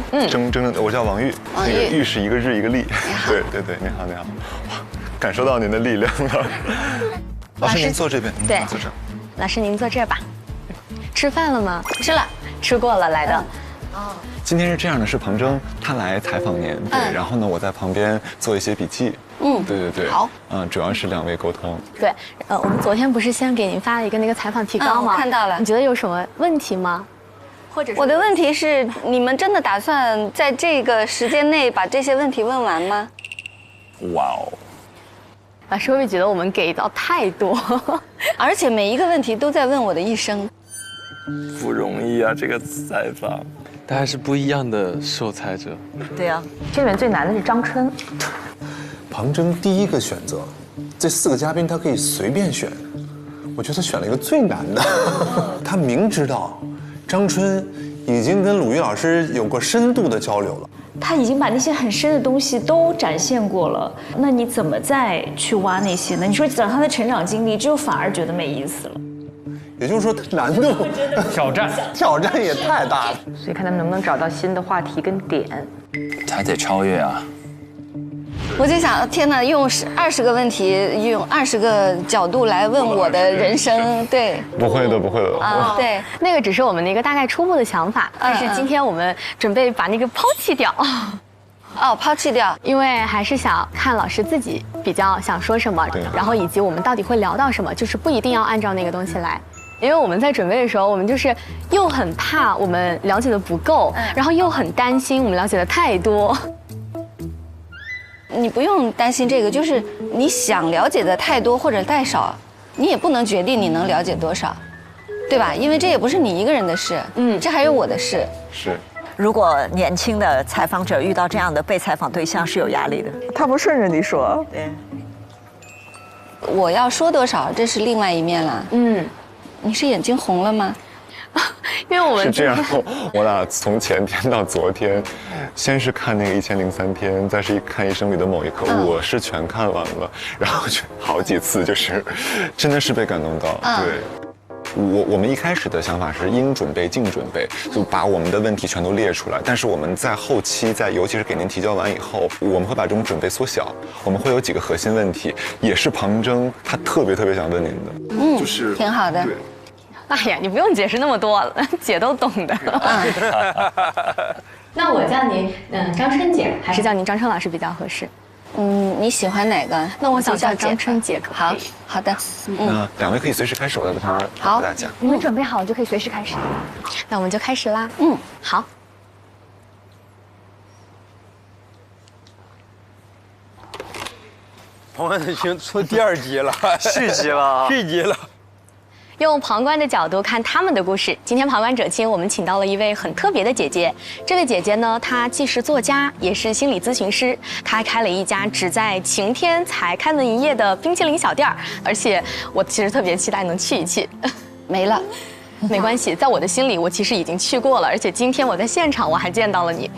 真，我叫王玉。王玉，那个玉是一个日一个立。对，你好，你好。感受到您的力量了。老师您坐这边，对，坐这。老师您坐这儿吧。吃饭了吗？吃了，吃过了来的。今天是这样的，是庞真他来采访您，对，然后呢，我在旁边做一些笔记。对。好。主要是2位沟通。对，我们昨天不是先给您发了一个那个采访提纲吗？看到了。你觉得有什么问题吗？或者我的问题是，你们真的打算在这个时间内把这些问题问完吗？哇哦！老师会不会觉得我们给到太多？而且每一个问题都在问我的一生。不容易啊，这个采访。大家是不一样的受采者。对啊，这里面最难的是张春。庞真第一个选择，这4个嘉宾他可以随便选，我觉得他选了一个最难的。他明知道张春已经跟鲁豫老师有过深度的交流了，他已经把那些很深的东西都展现过了，那你怎么再去挖那些呢？你说讲他的成长经历，这就反而觉得没意思了。也就是说，难度挑战也太大了。所以看他们能不能找到新的话题跟点。他得超越啊！我就想，天哪，用20个问题，用20个角度来问我的人生，对。不会的，不会的。对，那个只是我们的一个大概初步的想法，但是今天我们准备把那个抛弃掉。抛弃掉，因为还是想看老师自己比较想说什么，然后以及我们到底会聊到什么，就是不一定要按照那个东西来。因为我们在准备的时候，我们就是又很怕我们了解的不够，然后又很担心我们了解的太多。你不用担心这个，就是你想了解的太多或者太少，你也不能决定你能了解多少，对吧？因为这也不是你一个人的事，这还有我的事。是。如果年轻的采访者遇到这样的被采访对象是有压力的，他不顺着你说。对。我要说多少，这是另外一面了。你是眼睛红了吗？因为我们是这样，我俩从前天到昨天，先是看那个1003天，再是看《一生里的某一刻》，我是全看完了，然后就好几次就是真的是被感动到。对，我们一开始的想法是应准备尽准备，就把我们的问题全都列出来。但是我们在后期，尤其是给您提交完以后，我们会把这种准备缩小。我们会有几个核心问题，也是庞真他特别想问您的，就是挺好的。对。哎呀，你不用解释那么多了，姐都懂的。那我叫您张春姐，还是叫您张春老师比较合适？你喜欢哪个？那我想叫张春姐。好的。那2位可以随时开始，我在这边好，大家。你们准备好了就可以随时开始。那我们就开始啦。好。我们已经出第2集了，续集了，续集了。用旁观的角度看他们的故事。今天旁观者清，我们请到了一位很特别的姐姐。这位姐姐呢，她既是作家，也是心理咨询师。她还开了一家只在晴天才开门营业的冰淇淋小店儿，而且我其实特别期待能去一去。没了，没关系，在我的心里，我其实已经去过了，而且今天我在现场我还见到了你。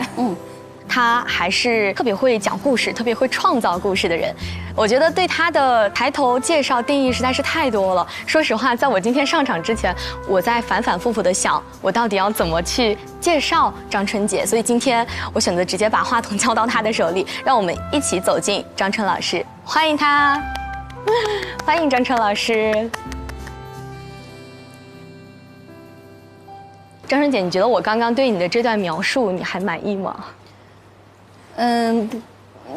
他还是特别会讲故事、特别会创造故事的人。我觉得对他的抬头介绍定义实在是太多了。说实话，在我今天上场之前，我在反反复复的想，我到底要怎么去介绍张春姐。所以今天我选择直接把话筒交到他的手里，让我们一起走进张春老师，欢迎他，欢迎张春老师。张春姐，你觉得我刚刚对你的这段描述，你还满意吗？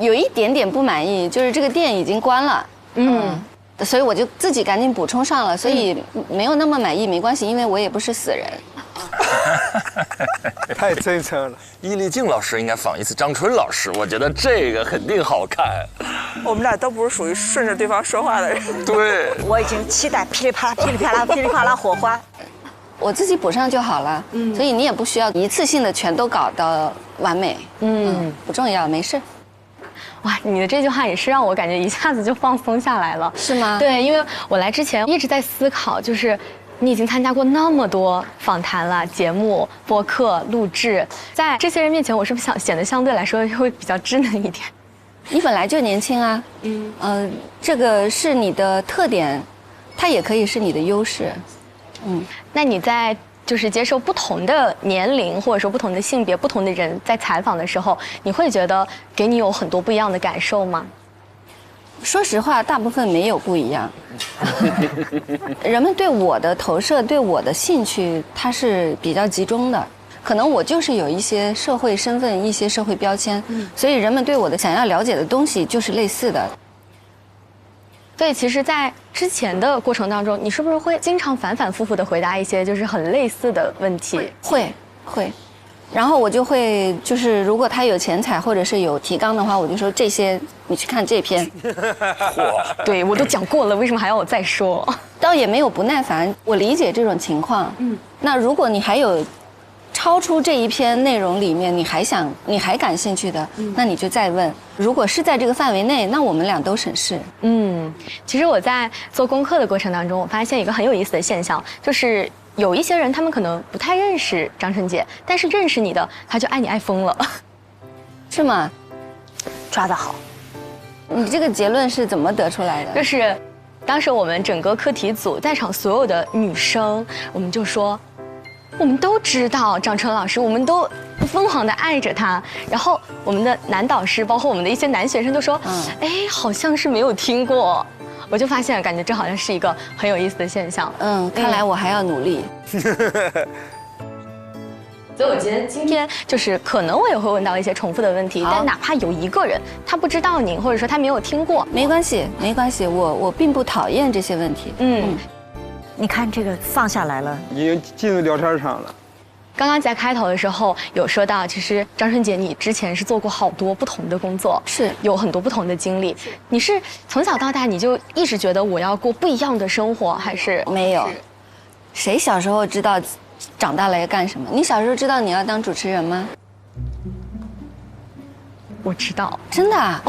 有一点点不满意，就是这个店已经关了，所以我就自己赶紧补充上了，所以没有那么满意，没关系，因为我也不是死人。太真诚了。易立竞老师应该仿一次张春老师，我觉得这个肯定好看。我们俩都不是属于顺着对方说话的人。对，我已经期待噼里啪啦、噼里啪啦、噼里啪啦火花。我自己补上就好了，所以你也不需要一次性的全都搞到完美，不重要，没事。哇，你的这句话也是让我感觉一下子就放松下来了，是吗？对，因为我来之前一直在思考，就是你已经参加过那么多访谈了、节目、播客、录制，在这些人面前，我是不是显得相对来说会比较稚嫩一点？你本来就年轻啊，这个是你的特点，它也可以是你的优势。那你在就是接受不同的年龄或者说不同的性别、不同的人在采访的时候，你会觉得给你有很多不一样的感受吗？说实话，大部分没有不一样。人们对我的投射、对我的兴趣，它是比较集中的。可能我就是有一些社会身份、一些社会标签，所以人们对我的想要了解的东西就是类似的。所以其实，在之前的过程当中，你是不是会经常反反复复的回答一些就是很类似的问题？会，然后我就会就是如果他有前采或者是有提纲的话，我就说这些你去看这篇。对，我都讲过了，为什么还要我再说？倒也没有不耐烦，我理解这种情况。那如果你还有超出这一篇内容里面你还感兴趣的，那你就再问。如果是在这个范围内，那我们俩都省事。其实我在做功课的过程当中，我发现一个很有意思的现象，就是有一些人他们可能不太认识张春姐，但是认识你的他就爱你爱疯了，是吗？抓得好。你这个结论是怎么得出来的？就是当时我们整个课题组在场所有的女生，我们就说，我们都知道张春老师，我们都疯狂的爱着他。然后我们的男导师，包括我们的一些男学生都说，好像是没有听过。我就发现，感觉这好像是一个很有意思的现象。看来我还要努力。所以我觉得今天就是可能我也会问到一些重复的问题，但哪怕有一个人他不知道您，或者说他没有听过，没关系，我并不讨厌这些问题。你看这个放下来了，已经进入聊天场了。刚刚在开头的时候有说到，其实张春姐你之前是做过好多不同的工作，是有很多不同的经历。你是从小到大你就一直觉得我要过不一样的生活，还是没有？谁小时候知道长大了要干什么？你小时候知道你要当主持人吗？我知道，真的啊？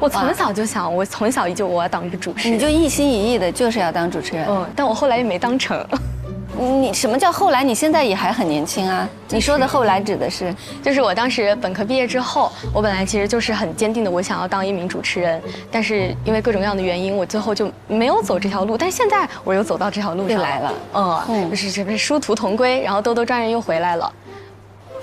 我从小就想，我从小我要当一个主持人，你就一心一意的就是要当主持人。但我后来也没当成。你什么叫后来？你现在也还很年轻啊！你说的后来指的是，就是我当时本科毕业之后，我本来其实就是很坚定的，我想要当一名主持人，但是因为各种各样的原因，我最后就没有走这条路。但是现在我又走到这条路上来了，就是这不是殊途同归，然后兜兜转转又回来了。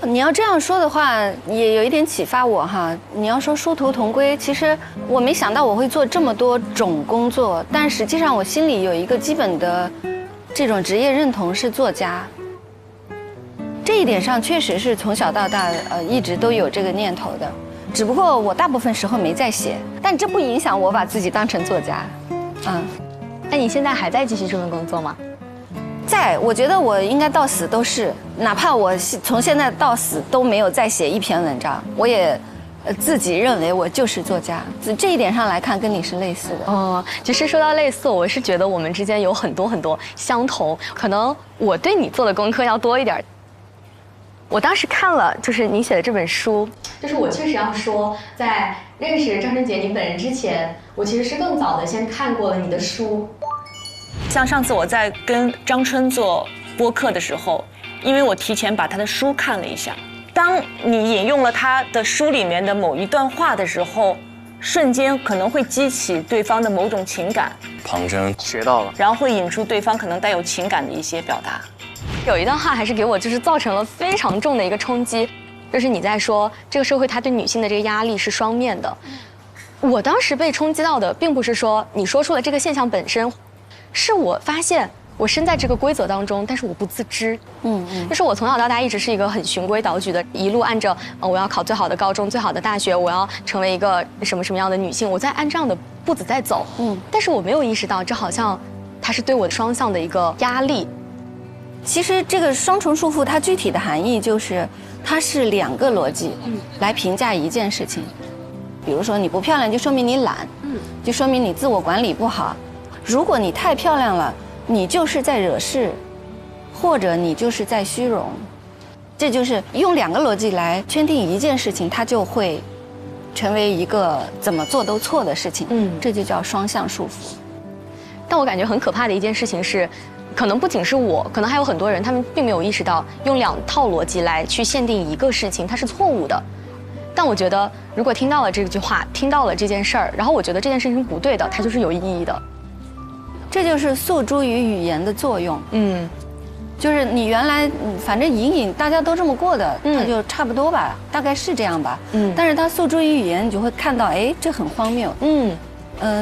你要这样说的话，也有一点启发我哈。你要说殊途同归，其实我没想到我会做这么多种工作，但实际上我心里有一个基本的这种职业认同是作家。这一点上确实是从小到大一直都有这个念头的，只不过我大部分时候没在写，但这不影响我把自己当成作家。那你现在还在继续这份工作吗？我觉得我应该到死都是，哪怕我从现在到死都没有再写一篇文章，我也自己认为我就是作家，这一点上来看跟你是类似的。哦，其实说到类似，我是觉得我们之间有很多相同，可能我对你做的功课要多一点。我当时看了就是你写的这本书，就是我确实要说，在认识张晨杰你本人之前，我其实是更早的先看过了你的书。像上次我在跟张春做播客的时候，因为我提前把他的书看了一下。当你引用了他的书里面的某一段话的时候，瞬间可能会激起对方的某种情感，旁征学到了，然后会引出对方可能带有情感的一些表达。有一段话还是给我就是造成了非常重的一个冲击，就是你在说这个社会它对女性的这个压力是双面的。我当时被冲击到的并不是说你说出了这个现象本身，是我发现我身在这个规则当中，但是我不自知。就是我从小到大一直是一个很循规蹈矩的，一路按着我要考最好的高中、最好的大学，我要成为一个什么样的女性，我在按这样的步子在走。但是我没有意识到，这好像它是对我双向的一个压力。其实这个双重束缚，它具体的含义就是，它是2个逻辑来评价一件事情。比如说你不漂亮，就说明你懒，就说明你自我管理不好。如果你太漂亮了，你就是在惹事，或者你就是在虚荣。这就是用2个逻辑来圈定一件事情，它就会成为一个怎么做都错的事情。这就叫双向束缚。但我感觉很可怕的一件事情是，可能不仅是我，可能还有很多人，他们并没有意识到用2套逻辑来去限定一个事情，它是错误的。但我觉得，如果听到了这句话，听到了这件事儿，然后我觉得这件事情是不对的，它就是有意义的。这就是诉诸于语言的作用。就是你原来反正隐大家都这么过的，它就差不多吧，大概是这样吧。但是它诉诸于语言，你就会看到，哎，这很荒谬。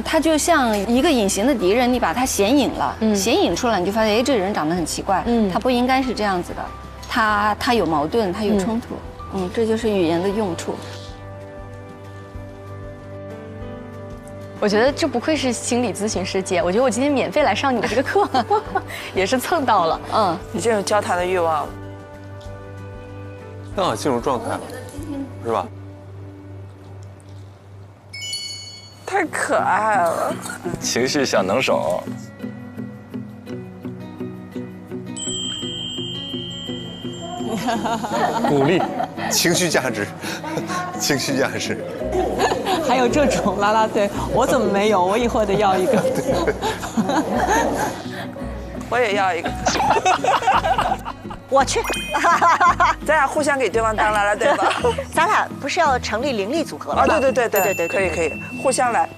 它就像一个隐形的敌人，你把它显影了，显影出来，你就发现，哎，这个人长得很奇怪，他不应该是这样子的，他有矛盾，他有冲突。这就是语言的用处。我觉得这不愧是心理咨询师姐，我觉得我今天免费来上你的这个课，也是蹭到了。已经有交谈的欲望了，刚好进入状态了，是吧？太可爱了，情绪小能手。鼓励，情绪价值，情绪价值。还有这种啦啦队，我怎么没有？我以后得要一个。我也要一个。我去，咱俩互相给对方当啦啦队吧。咱俩不是要成立灵力组合了吗？对，可以，互相来。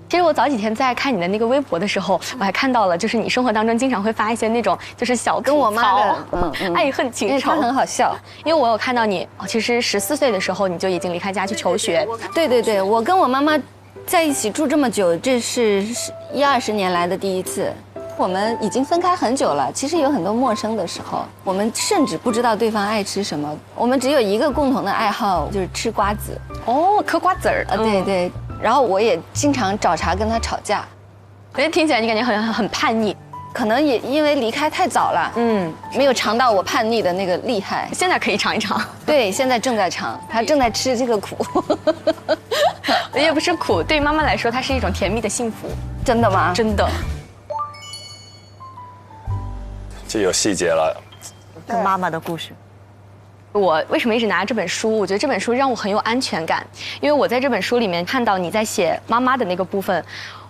其实我早几天在看你的那个微博的时候，我还看到了，就是你生活当中经常会发一些那种就是小跟我妈的爱恨情仇，她很好笑。因为我有看到你，其实14岁的时候你就已经离开家去求学。对，我跟我妈妈在一起住这么久，这是20年来的第一次。我们已经分开很久了，其实有很多陌生的时候，我们甚至不知道对方爱吃什么，我们只有一个共同的爱好，就是吃瓜子。嗑瓜子儿。对。然后我也经常找茬跟他吵架，听起来你感觉很叛逆，可能也因为离开太早了，没有尝到我叛逆的那个厉害。现在可以尝一尝。对，现在正在尝，他正在吃这个苦。也不是苦，对于妈妈来说，它是一种甜蜜的幸福。真的吗？真的。这有细节了。跟妈妈的故事。我为什么一直拿这本书？我觉得这本书让我很有安全感，因为我在这本书里面看到你在写妈妈的那个部分，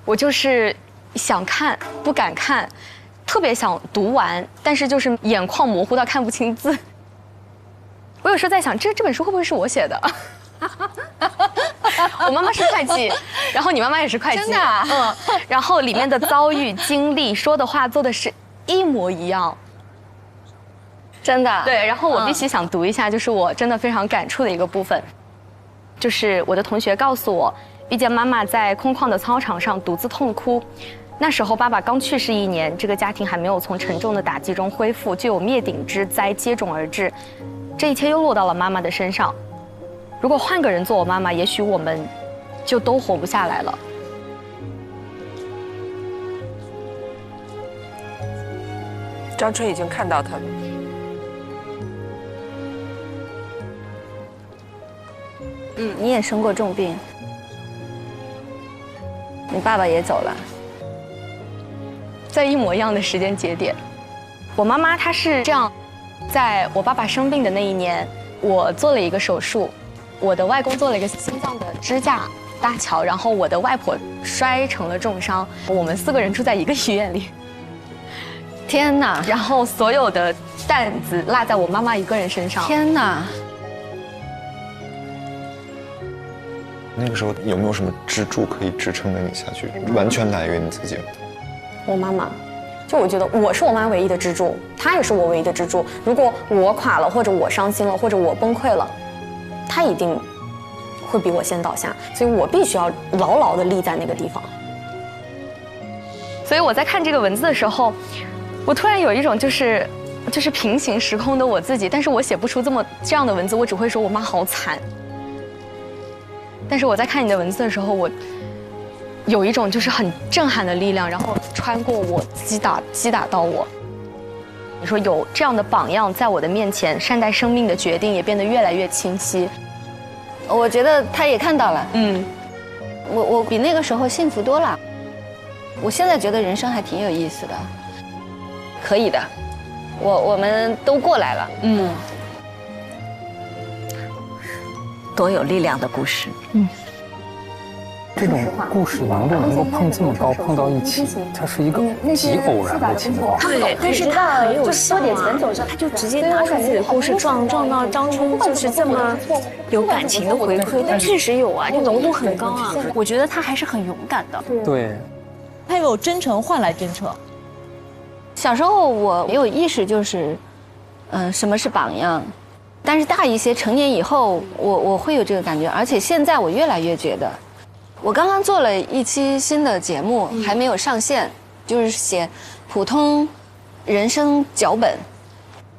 我就是想看不敢看，特别想读完，但是就是眼眶模糊到看不清字。我有时候在想，这本书会不会是我写的？我妈妈是会计，然后你妈妈也是会计，真的啊？然后里面的遭遇、经历、说的话、做的事一模一样。真的。对，然后我必须想读一下，就是我真的非常感触的一个部分，就是我的同学告诉我，遇见妈妈在空旷的操场上独自痛哭，那时候爸爸刚去世1年，这个家庭还没有从沉重的打击中恢复，就有灭顶之灾接踵而至，这一切又落到了妈妈的身上。如果换个人做我妈妈，也许我们就都活不下来了。张春已经看到他了。你也生过重病，你爸爸也走了，在一模一样的时间节点。我妈妈她是这样，在我爸爸生病的那一年，我做了一个手术，我的外公做了一个心脏的支架搭桥，然后我的外婆摔成了重伤，我们4个人住在一个医院里。天哪！然后所有的担子落在我妈妈一个人身上。天哪！那个时候有没有什么支柱可以支撑着你下去？完全来源于你自己。我妈妈，就我觉得我是我妈唯一的支柱，她也是我唯一的支柱。如果我垮了，或者我伤心了，或者我崩溃了，她一定会比我先倒下，所以我必须要牢牢地立在那个地方。所以我在看这个文字的时候，我突然有一种就是平行时空的我自己，但是我写不出这样的文字，我只会说我妈好惨。但是我在看你的文字的时候，我有一种就是很震撼的力量，然后穿过我，击打到我。你说有这样的榜样在我的面前，善待生命的决定也变得越来越清晰。我觉得他也看到了，我比那个时候幸福多了。我现在觉得人生还挺有意思的，可以的，我们都过来了，多有力量的故事。这种故事能够碰这么高，碰到一起，它是一个极偶然的情况。对，但是他就说点前走之后，他就直接拿出自己的故事撞到张春，就是这么有感情的回馈。但确实有啊，就浓度很高啊。我觉得他还是很勇敢的。对，他有真诚换来真诚。小时候我没有意识，就是什么是榜样。但是大一些，成年以后，我会有这个感觉，而且现在我越来越觉得，我刚刚做了一期新的节目，还没有上线，就是写普通人生脚本。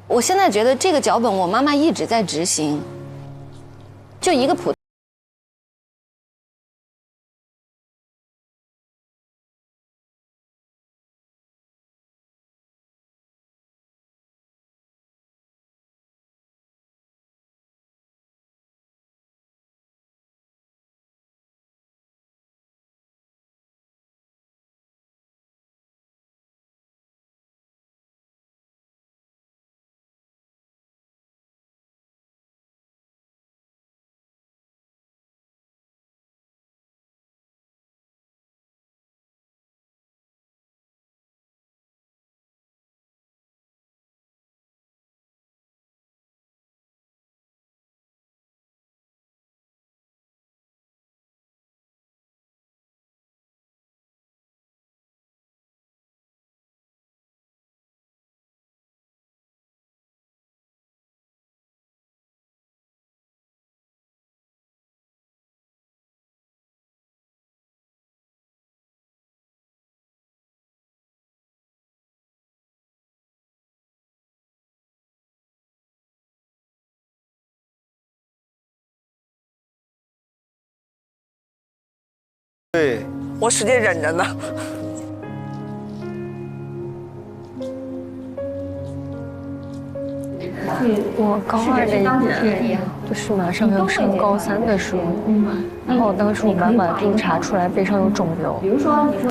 我现在觉得这个脚本，我妈妈一直在执行，就一个普。对，我使劲忍着呢。我高2那一年，就是马上要升高3的时候，然后当时我妈妈就查出来背上有肿瘤。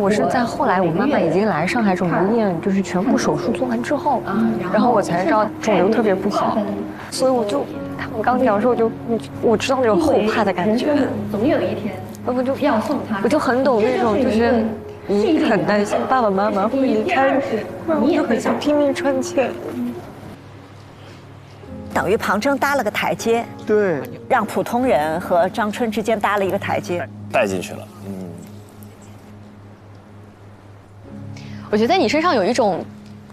我是在后来我妈妈已经来上海肿瘤医院，就是全部手术做完之后，然后我才知道肿瘤特别不好，所以我刚讲的时候我知道那种后怕的感觉。总有一天，我就很懂那种，就是你很担心爸爸妈妈会离开你，我就很想拼命穿起。等于庞征搭了个台阶，对，让普通人和张春之间搭了一个台阶，带进去了。我觉得在你身上有一种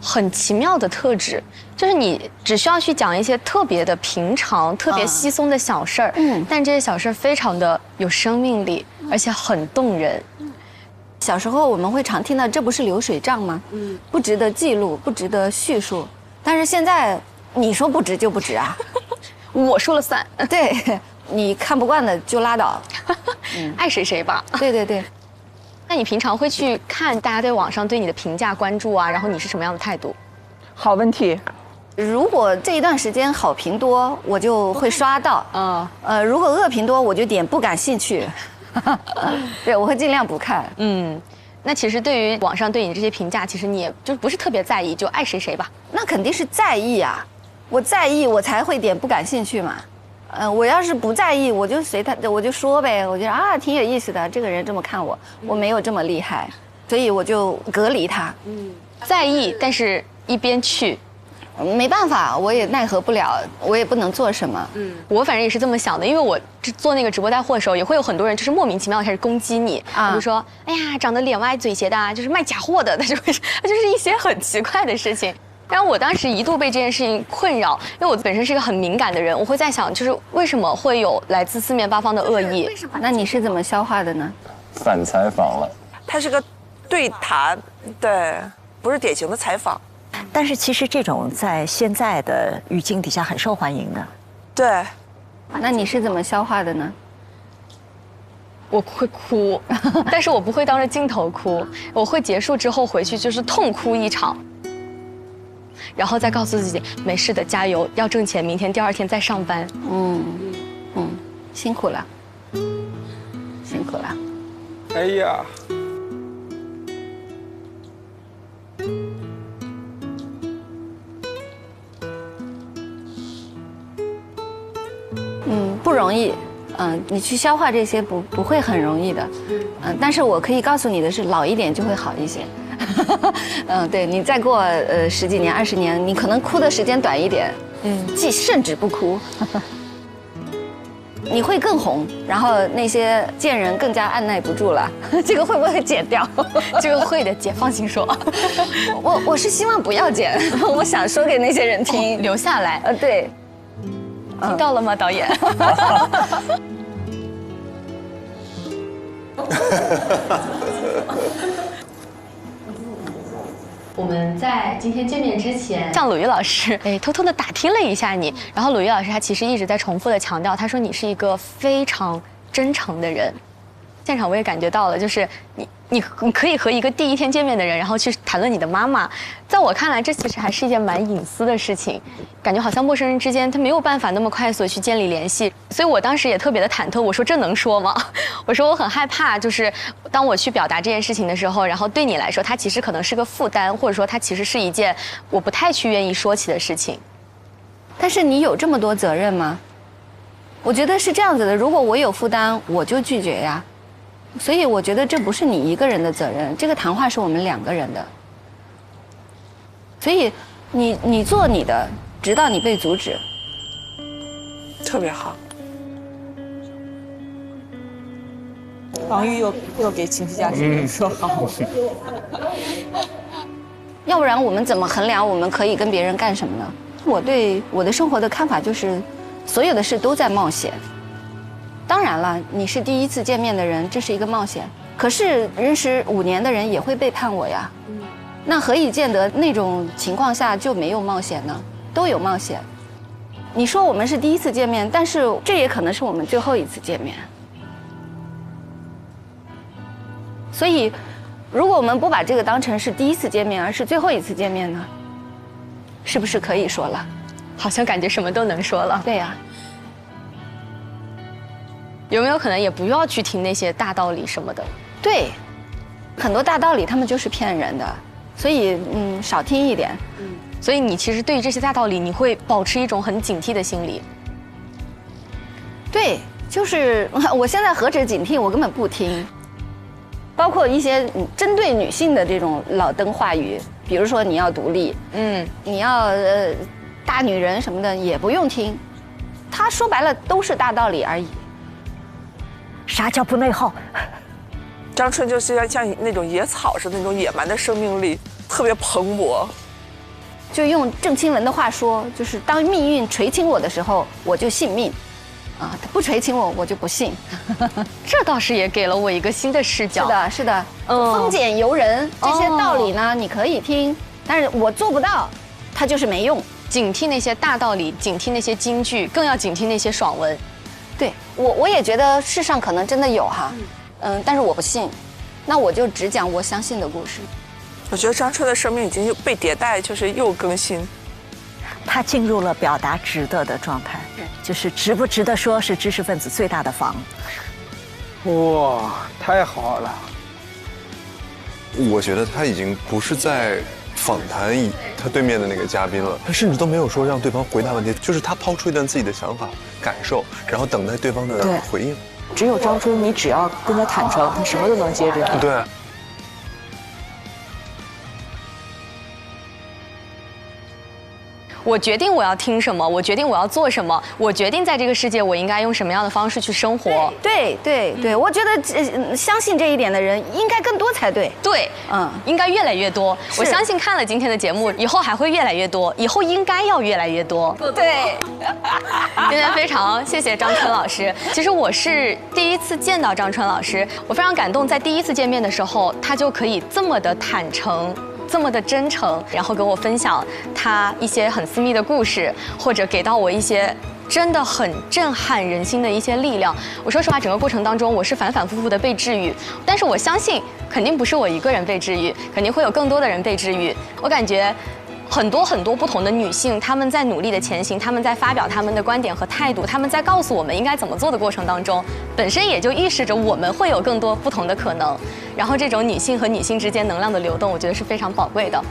很奇妙的特质，就是你只需要去讲一些特别的平常、特别稀松的小事儿，但这些小事儿非常的有生命力，而且很动人。小时候我们会常听到这不是流水账吗？不值得记录，不值得叙述。但是现在你说不值就不值啊，我说了算。对，你看不惯的就拉倒，爱谁谁吧。对对对。那你平常会去看大家对网上对你的评价、关注啊，然后你是什么样的态度？好问题，如果这一段时间好评多，我就会刷到。如果恶评多，我就点不感兴趣。对，我会尽量不看。那其实对于网上对你这些评价，其实你也就不是特别在意，就爱谁谁吧。那肯定是在意啊，我在意我才会点不感兴趣嘛。我要是不在意，我就随他，我就说呗，我觉得啊挺有意思的，这个人这么看我，我没有这么厉害，所以我就隔离他。在意，但是一边去。没办法，我也奈何不了，我也不能做什么。我反正也是这么想的，因为我做那个直播带货的时候，也会有很多人就是莫名其妙的开始攻击你，比如说，哎呀，长得脸歪嘴斜的啊，就是卖假货的，就是一些很奇怪的事情。然后我当时一度被这件事情困扰，因为我本身是一个很敏感的人，我会在想，就是为什么会有来自四面八方的恶意？为什么？那你是怎么消化的呢？反采访了，它是个对谈，对，不是典型的采访。但是其实这种在现在的语境底下很受欢迎的。对。那你是怎么消化的呢？我会哭，但是我不会当着镜头哭，我会结束之后回去就是痛哭一场，然后再告诉自己没事的，加油，要挣钱，明天第二天再上班。辛苦了，辛苦了。哎呀。不容易，你去消化这些不会很容易的，但是我可以告诉你的是，老一点就会好一些，对你再过10几年、20年，你可能哭的时间短一点，甚至不哭，你会更红，然后那些贱人更加按耐不住了。这个会不会剪掉？这个会的，姐放心说。我是希望不要剪，我想说给那些人听，留下来。对。听到了吗，导演？我们在今天见面之前，向鲁豫老师偷偷的打听了一下你，然后鲁豫老师他其实一直在重复的强调，他说你是一个非常真诚的人。现场我也感觉到了，就是你可以和一个第一天见面的人，然后去谈论你的妈妈。在我看来，这其实还是一件蛮隐私的事情，感觉好像陌生人之间他没有办法那么快速的去建立联系。所以我当时也特别的忐忑，我说这能说吗？我说我很害怕，就是当我去表达这件事情的时候，然后对你来说，它其实可能是个负担，或者说它其实是一件我不太去愿意说起的事情。但是你有这么多责任吗？我觉得是这样子的，如果我有负担，我就拒绝呀。所以我觉得这不是你一个人的责任，这个谈话是我们2个人的。所以你做你的，直到你被阻止。特别好。王玉又给情绪价值人说好。要不然我们怎么衡量我们可以跟别人干什么呢？我对我的生活的看法就是，所有的事都在冒险。当然了，你是第一次见面的人，这是一个冒险。可是认识5年的人也会背叛我呀。那何以见得那种情况下就没有冒险呢？都有冒险。你说我们是第一次见面，但是这也可能是我们最后一次见面。所以，如果我们不把这个当成是第一次见面，而是最后一次见面呢？是不是可以说了？好像感觉什么都能说了。对呀。有没有可能也不要去听那些大道理什么的？对，很多大道理他们就是骗人的，所以少听一点。所以你其实对于这些大道理，你会保持一种很警惕的心理。对，就是我现在何止警惕，我根本不听。包括一些针对女性的这种老登话语，比如说你要独立，你要大女人什么的也不用听，他说白了都是大道理而已。啥叫不内耗？张春就是像那种野草似的那种野蛮的生命力，特别蓬勃。就用郑清文的话说，就是当命运垂青我的时候，我就信命，啊，他不垂青我，我就不信。这倒是也给了我一个新的视角。是的，是的，丰俭由人这些道理呢，你可以听，但是我做不到，它就是没用。警惕那些大道理，警惕那些金句，更要警惕那些爽文。对，我也觉得世上可能真的有哈，但是我不信，那我就只讲我相信的故事。我觉得张春的生命已经被迭代，就是又更新。他进入了表达值得的状态，就是值不值得说是知识分子最大的防。哇，太好了！我觉得他已经不是在访谈他对面的那个嘉宾了，他甚至都没有说让对方回答问题，就是他抛出一段自己的想法、感受，然后等待对方的回应。只有张春，你只要跟他坦诚，他什么都能接着。对。我决定我要听什么，我决定我要做什么，我决定在这个世界我应该用什么样的方式去生活。对，我觉得相信这一点的人应该更多才对。对，应该越来越多。我相信看了今天的节目以后还会越来越多，以后应该要越来越多。对，今天非常谢谢张春老师。其实我是第一次见到张春老师，我非常感动，在第一次见面的时候，他就可以这么的坦诚。这么的真诚，然后跟我分享他一些很私密的故事，或者给到我一些真的很震撼人心的一些力量。我说实话，整个过程当中我是反反复复的被治愈，但是我相信肯定不是我一个人被治愈，肯定会有更多的人被治愈。我感觉很多不同的女性，她们在努力的前行，她们在发表她们的观点和态度，她们在告诉我们应该怎么做的过程当中，本身也就预示着我们会有更多不同的可能。然后这种女性和女性之间能量的流动，我觉得是非常宝贵的。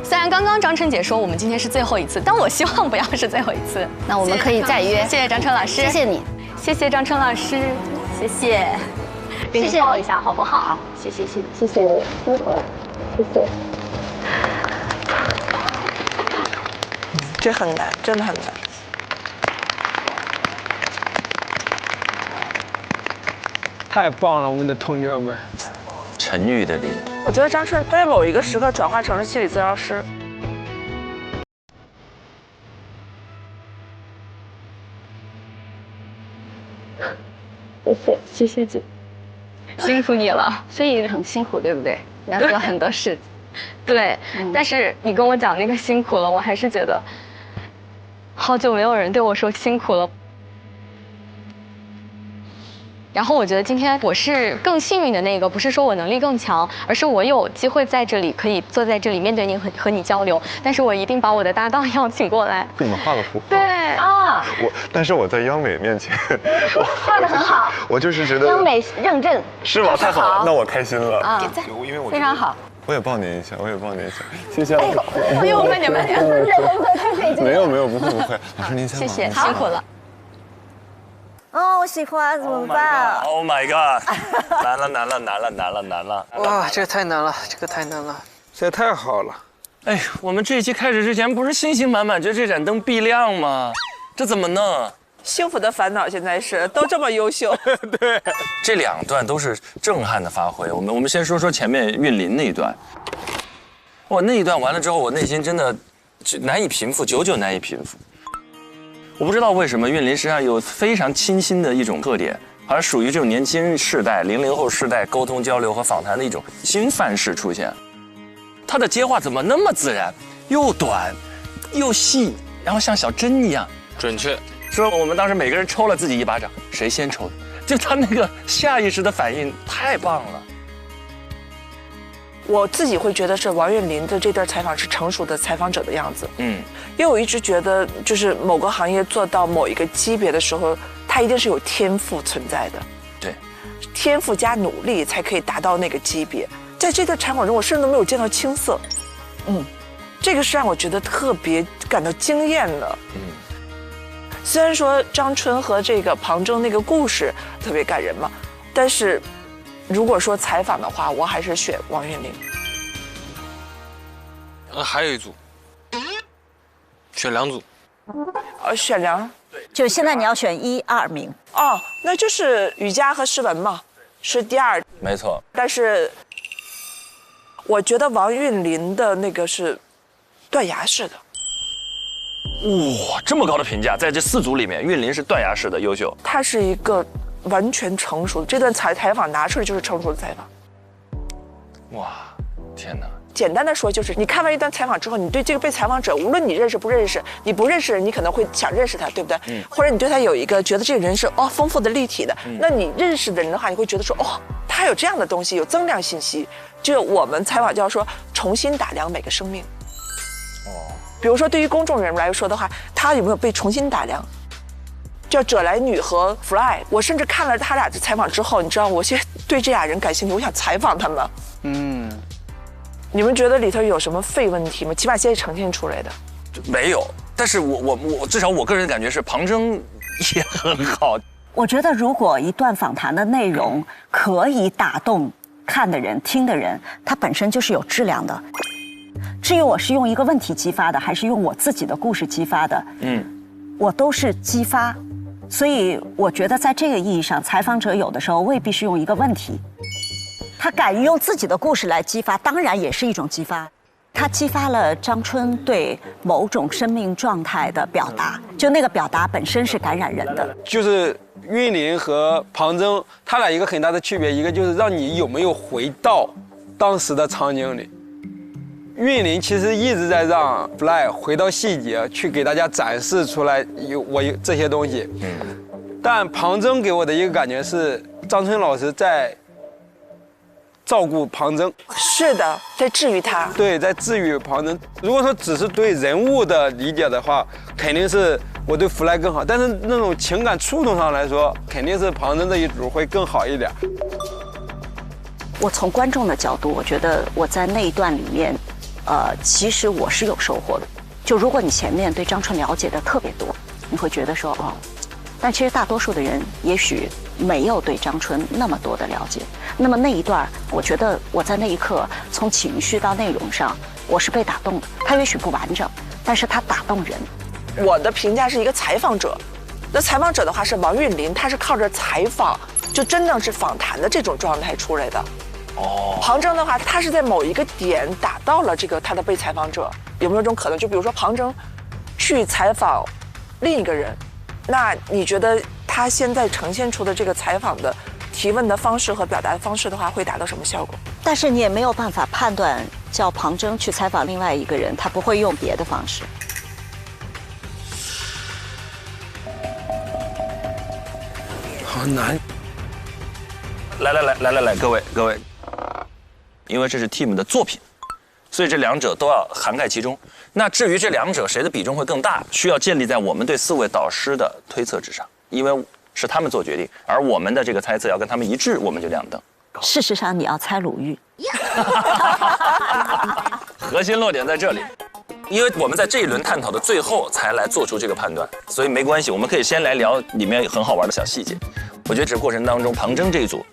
虽然刚刚张春姐说我们今天是最后一次，但我希望不要是最后一次。那我们可以再约。谢谢张春老师，谢谢你，谢谢张春老师，谢谢，谢谢抱一下好不好？谢谢你，辛苦了，谢谢。这很难，真的很难。太棒了，我们的同学们。沉郁的脸。我觉得张春在某一个时刻转化成了心理治疗师。谢谢姐，辛苦你了。所以很辛苦，对不对？你要做很多事。对，但是你跟我讲那个辛苦了，我还是觉得好久没有人对我说辛苦了。然后我觉得今天我是更幸运的那个，不是说我能力更强，而是我有机会在这里可以坐在这里面对你和你交流。但是我一定把我的搭档邀请过来。给你们画个符。对啊。但是我在央美面前，画得很好。我就是觉得央美认证。是吗？太好了，那我开心了。啊，因为我非常好。我也抱您一下，谢谢。哎呦，慢点。没有，不会。老师您先。谢谢，辛苦了。哦，我喜欢，怎么办 ？Oh my god！ 难了！哇，这个太难了，这太好了。哎，我们这一期开始之前不是信心满满，觉得这盏灯必亮吗？这怎么弄？幸福的烦恼现在是都这么优秀。对，这两段都是震撼的发挥。我们先说前面韵林那一段。哇，那一段完了之后，我内心真的难以平复，久久难以平复。我不知道为什么韵林身上有非常清新的一种特点，而属于这种年轻世代、00后世代沟通交流和访谈的一种新范式出现。他的接话怎么那么自然，又短又细，然后像小针一样准确。说我们当时每个人抽了自己一巴掌，谁先抽的？就他那个下意识的反应太棒了。我自己会觉得是王韵林的这段采访是成熟的采访者的样子。因为我一直觉得，就是某个行业做到某一个级别的时候，它一定是有天赋存在的。对，天赋加努力才可以达到那个级别。在这段采访中，我甚至都没有见到青涩。这个是让我觉得特别感到惊艳的。虽然说张春和这个庞征那个故事特别感人嘛，但是如果说采访的话，我还是选王韵林。还有一组，选2组。选2。就现在你要选1、2名。哦，那就是雨佳和诗文嘛，是第2。没错。但是我觉得王韵林的那个是断崖式的。哇，这么高的评价，在这4组里面，韵林是断崖式的优秀。他是一个完全成熟的，这段采访拿出来就是成熟的采访。哇，天哪！简单的说，就是你看完一段采访之后，你对这个被采访者，无论你认识不认识，你不认识，你可能会想认识他，对不对？或者你对他有一个觉得这个人是丰富的、立体的。那你认识的人的话，你会觉得说他有这样的东西，有增量信息。就我们采访就要说重新打量每个生命。比如说对于公众人物来说的话，他有没有被重新打量？叫者来女和 Fly， 我甚至看了他俩的采访之后，你知道，我现在对这俩人感兴趣，我想采访他们。你们觉得里头有什么废问题吗？起码现在呈现出来的没有。但是我至少我个人感觉是庞征也很好。我觉得如果一段访谈的内容可以打动看的人、听的人，它本身就是有质量的。至于我是用一个问题激发的，还是用我自己的故事激发的，我都是激发。所以我觉得在这个意义上，采访者有的时候未必是用一个问题，他敢于用自己的故事来激发，当然也是一种激发。他激发了张春对某种生命状态的表达，就那个表达本身是感染人的。就是韵林和庞征，他俩一个很大的区别，一个就是让你有没有回到当时的场景里。韵林其实一直在让 Fly 回到细节，去给大家展示出来我有这些东西。但庞征给我的一个感觉是，张春老师在照顾庞征，是的，在治愈他。对，在治愈庞征。如果说只是对人物的理解的话，肯定是我对 Fly 更好。但是那种情感触动上来说，肯定是庞征这一组会更好一点。我从观众的角度，我觉得我在那一段里面，其实我是有收获的。就如果你前面对张春了解的特别多，你会觉得说但其实大多数的人也许没有对张春那么多的了解。那么那一段，我觉得我在那一刻从情绪到内容上，我是被打动的。它也许不完整，但是它打动人。我的评价是一个采访者，那采访者的话是王韵林，他是靠着采访，就真正是访谈的这种状态出来的。庞征的话，他是在某一个点打到了这个他的被采访者。有没有这种可能？就比如说庞征去采访另一个人，那你觉得他现在呈现出的这个采访的提问的方式和表达的方式的话，会达到什么效果？但是你也没有办法判断，叫庞征去采访另外一个人，他不会用别的方式。好难。来，各位，因为这是 team 的作品，所以这两者都要涵盖其中。那至于这两者谁的比重会更大，需要建立在我们对4位导师的推测之上，因为是他们做决定，而我们的这个猜测要跟他们一致，我们就亮灯。事实上，你要猜鲁豫，核心落点在这里。因为我们在这一轮探讨的最后才来做出这个判断，所以没关系，我们可以先来聊里面很好玩的小细节。我觉得这个过程当中，庞征这一组，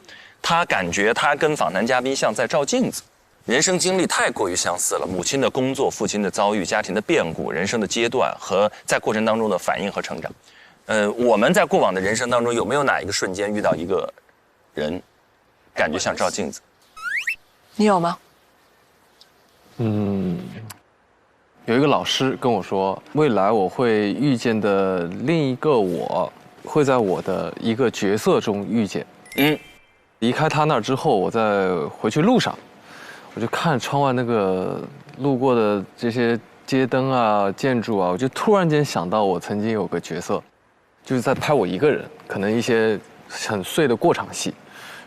他感觉他跟访谈嘉宾像在照镜子，人生经历太过于相似了，母亲的工作、父亲的遭遇、家庭的变故、人生的阶段和在过程当中的反应和成长。我们在过往的人生当中有没有哪一个瞬间遇到一个人，感觉像照镜子？你有吗？有一个老师跟我说，未来我会遇见的另一个我，会在我的一个角色中遇见。离开他那儿之后，我在回去路上，我就看窗外那个路过的这些街灯啊、建筑啊，我就突然间想到我曾经有个角色，就是在拍我一个人，可能一些很碎的过场戏，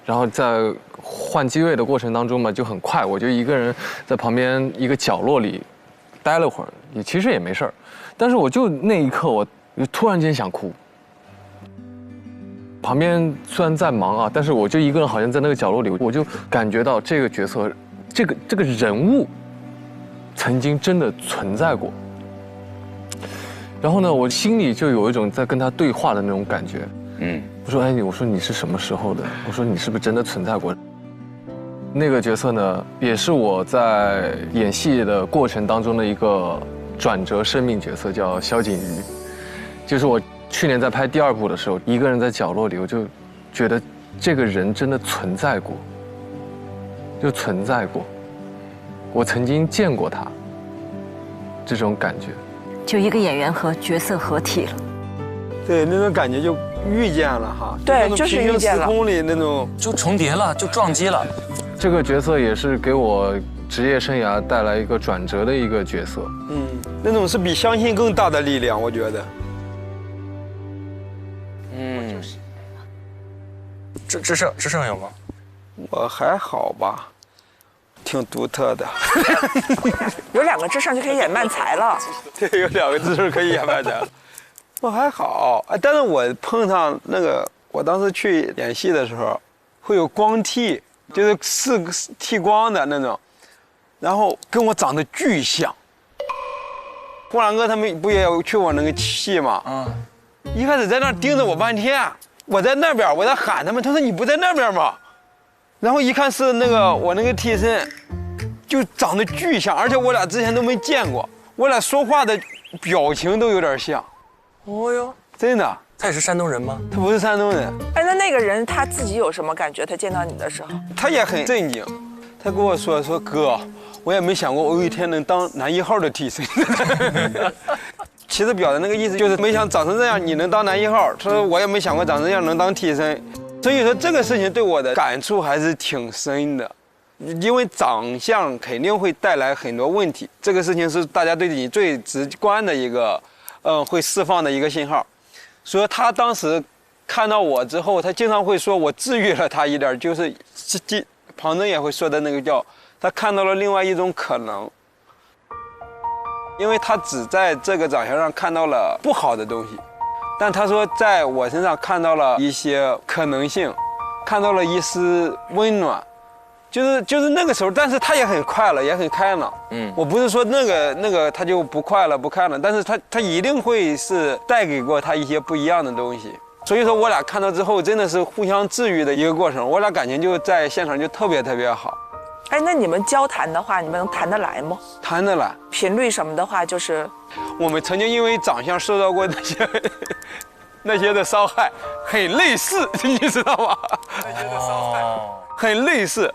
然后在换机位的过程当中嘛，就很快，我就一个人在旁边一个角落里待了会儿，其实也没事儿，但是我就那一刻，我就突然间想哭。旁边虽然在忙啊，但是我就一个人，好像在那个角落里，我就感觉到这个角色，这个人物，曾经真的存在过。然后呢，我心里就有一种在跟他对话的那种感觉。我说，我说你是什么时候的？我说你是不是真的存在过？那个角色呢，也是我在演戏的过程当中的一个转折生命角色，叫萧景瑜。就是我去年在拍第2部的时候，一个人在角落里，我就觉得这个人真的存在过，就存在过，我曾经见过他，这种感觉。就一个演员和角色合体了。对，那种感觉就遇见了哈。对，就是遇见了。时空里那种就重叠了，就撞击了。这个角色也是给我职业生涯带来一个转折的一个角色。那种是比相信更大的力量，我觉得。志胜有吗？我还好吧。挺独特的。有2个智商就可以演漫才了。对，有2个智商可以演漫才了。我还好，但是我碰上那个，我当时去演戏的时候，会有光剃，就是4个剃光的那种，然后跟我长得巨像。郭兰哥他们不也有去我那个戏吗？一开始在那盯着我半天，我在那边，我在喊他们，他说你不在那边吗？然后一看是那个我那个替身，就长得巨像，而且我俩之前都没见过，我俩说话的表情都有点像。哦哟，真的。他也是山东人吗？他不是山东人。哎，那个人他自己有什么感觉？他见到你的时候，他也很震惊，他跟我说哥，我也没想过我有一天能当男1号的替身。其实表达那个意思就是没想长成这样你能当男1号，他说我也没想过长成这样能当替身，所以说这个事情对我的感触还是挺深的，因为长相肯定会带来很多问题，这个事情是大家对你最直观的一个，会释放的一个信号。所以他当时看到我之后，他经常会说我治愈了他一点，就是庞真也会说的那个叫他看到了另外一种可能。因为他只在这个长相上看到了不好的东西，但他说在我身上看到了一些可能性，看到了一丝温暖，就是那个时候，但是他也很快乐，也很开朗。我不是说那个他就不快乐不开朗，但是他一定会是带给过他一些不一样的东西。所以说我俩看到之后真的是互相治愈的一个过程，我俩感情就在现场就特别特别好。哎，那你们交谈的话，你们能谈得来吗？谈得来。频率什么的话，就是我们曾经因为长相受到过那些的伤害，很类似，你知道吗？那些的伤害很类似。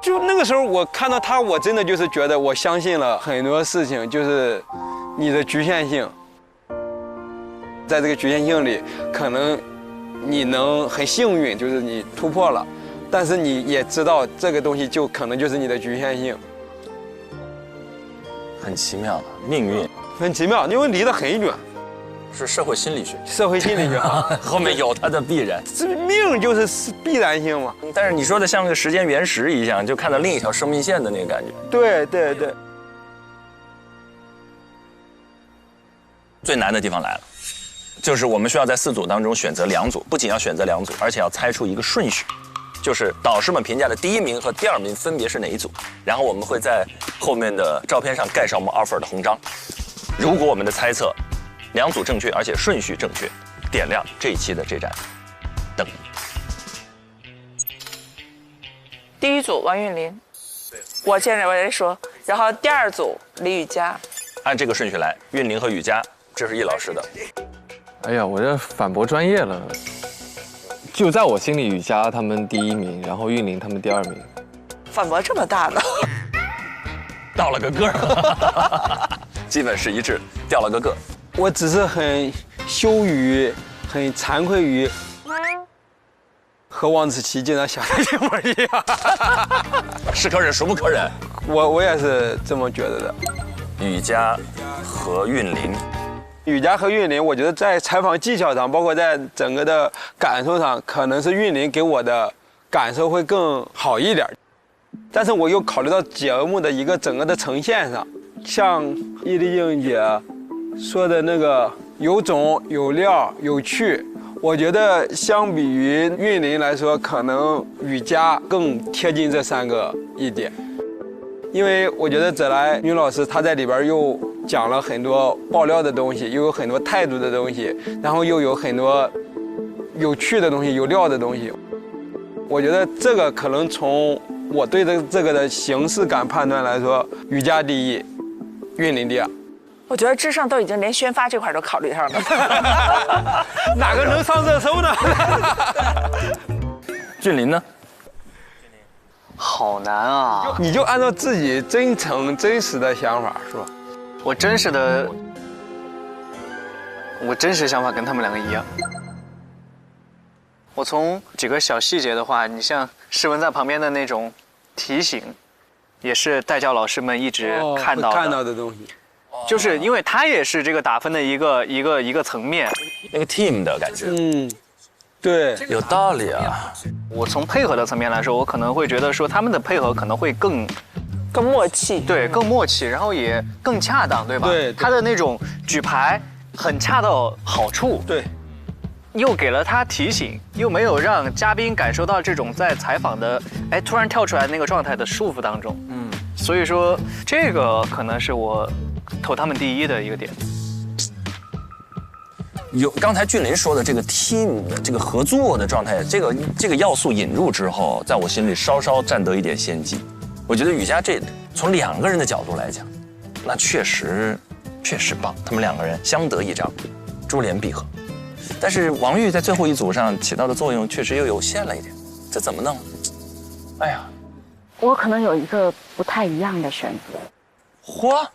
就那个时候我看到他，我真的就是觉得我相信了很多事情，就是你的局限性，在这个局限性里，可能你能很幸运，就是你突破了。但是你也知道，这个东西就可能就是你的局限性，很奇妙的命运，很奇妙，因为离得很远。是社会心理学，社会心理学后面有它的必然，这命就是必然性嘛。但是你说的像个时间原石一样，就看到另一条生命线的那个感觉。对对对。最难的地方来了，就是我们需要在4组当中选择2组，不仅要选择2组，而且要猜出一个顺序。就是导师们评价的第1名和第2名分别是哪一组，然后我们会在后面的照片上盖上我们 offer 的红章。如果我们的猜测2组正确，而且顺序正确，点亮这一期的这盏灯。第1组王韵麟，我现在我也说，然后第2组李雨佳。按这个顺序来，韵麟和雨佳，这是易老师的。哎呀，我这反驳专业了。就在我心里，雨佳他们第1名，然后韵麟他们第2名。反驳这么大呢？到了个个儿，基本是一致，掉了个个。我只是很羞于、很惭愧于和王子奇竟然想的一模一样。是可忍，孰不可忍？我也是这么觉得的。雨佳和韵麟。雨佳和韵麟，我觉得在采访技巧上，包括在整个的感受上，可能是韵麟给我的感受会更好一点。但是我又考虑到节目的一个整个的呈现上，像易立竞姐说的那个有种、有料、有趣，我觉得相比于韵麟来说，可能雨佳更贴近这3个一点。因为我觉得泽来女老师她在里边又讲了很多爆料的东西，又有很多态度的东西，然后又有很多有趣的东西、有料的东西。我觉得这个可能从我对这个的形式感判断来说，雨佳第1，韵麟第2。我觉得智胜都已经连宣发这块都考虑上了。哪个能上热搜呢？俊麟呢？好难啊！你就按照自己真诚、真实的想法说。我真实想法跟他们2个一样。我从几个小细节的话，你像诗文在旁边的那种提醒，也是带教老师们一直看到的东西。就是因为它也是这个打分的一个层面，那个 team 的感觉。对，有道理啊。我从配合的层面来说，我可能会觉得说他们的配合可能会更默契，对，更默契，然后也更恰当，对吧？对，他的那种举牌很恰到好处，对，又给了他提醒，又没有让嘉宾感受到这种在采访的突然跳出来那个状态的束缚当中。所以说这个可能是我投他们第一的一个点。有刚才俊林说的这个 team 的这个合作的状态，这个要素引入之后，在我心里稍稍占得一点先机。我觉得雨佳这从2个人的角度来讲，那确实棒，他们2个人相得益彰，珠联璧合。但是王玉在最后一组上起到的作用确实又有限了一点，这怎么弄？哎呀，我可能有一个不太一样的选择。嚯！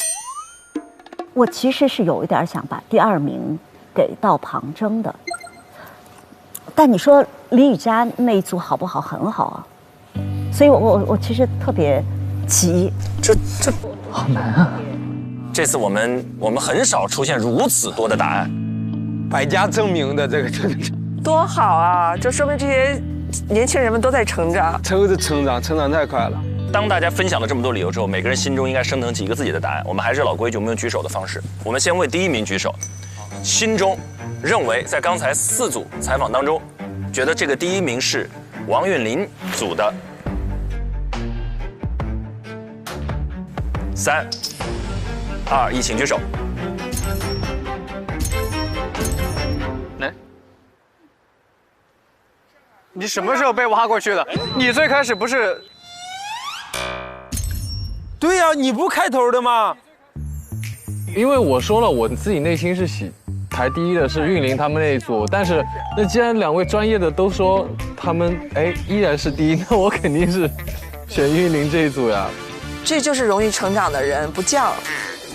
我其实是有一点想把第2名给到庞征的，但你说李雨佳那一组好不好？很好啊，所以我其实特别急。这好难啊！这次我们很少出现如此多的答案，百家争鸣的这个多好啊！这说明这些年轻人们都在成长，成长太快了。当大家分享了这么多理由之后，每个人心中应该升腾起一个自己的答案。我们还是老规矩，我们用举手的方式。我们先为第1名举手，心中认为在刚才4组采访当中，觉得这个第1名是王韵林组的。3、2、1，请举手。来，你什么时候被挖过去的？你最开始不是？对呀，你不开头的吗？因为我说了，我自己内心是排第1的是韵林他们那一组，但是那既然2位专业的都说他们依然是第1，那我肯定是选韵林这一组呀。这就是容易成长的人，不犟。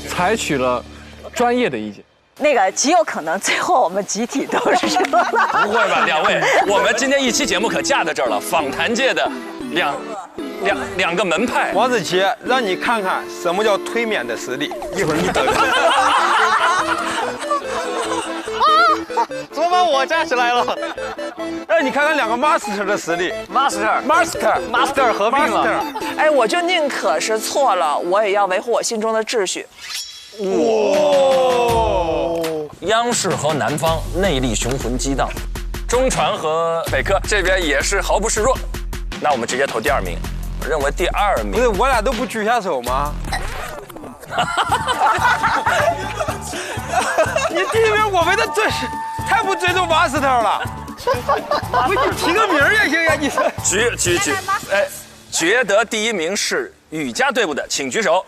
采取了专业的意见。那个极有可能最后我们集体都是什么？不会吧，2位，我们今天一期节目可架在这儿了，访谈界的两个门派。王子琪，让你看看什么叫推免的实力，一会儿你等着。怎么把我架起来了？让你看看2个 master 的实力。master 合并了。哎，我就宁可是错了，我也要维护我心中的秩序。央视和南方内力雄浑激荡，中传和北科这边也是毫不示弱。那我们直接投第2名，我认为第2名不是我俩都不举下手吗？你第1名，我们的这是太不尊重master了。不，你提个名也行呀，你举，觉得第1名是雨佳队伍的，请举手。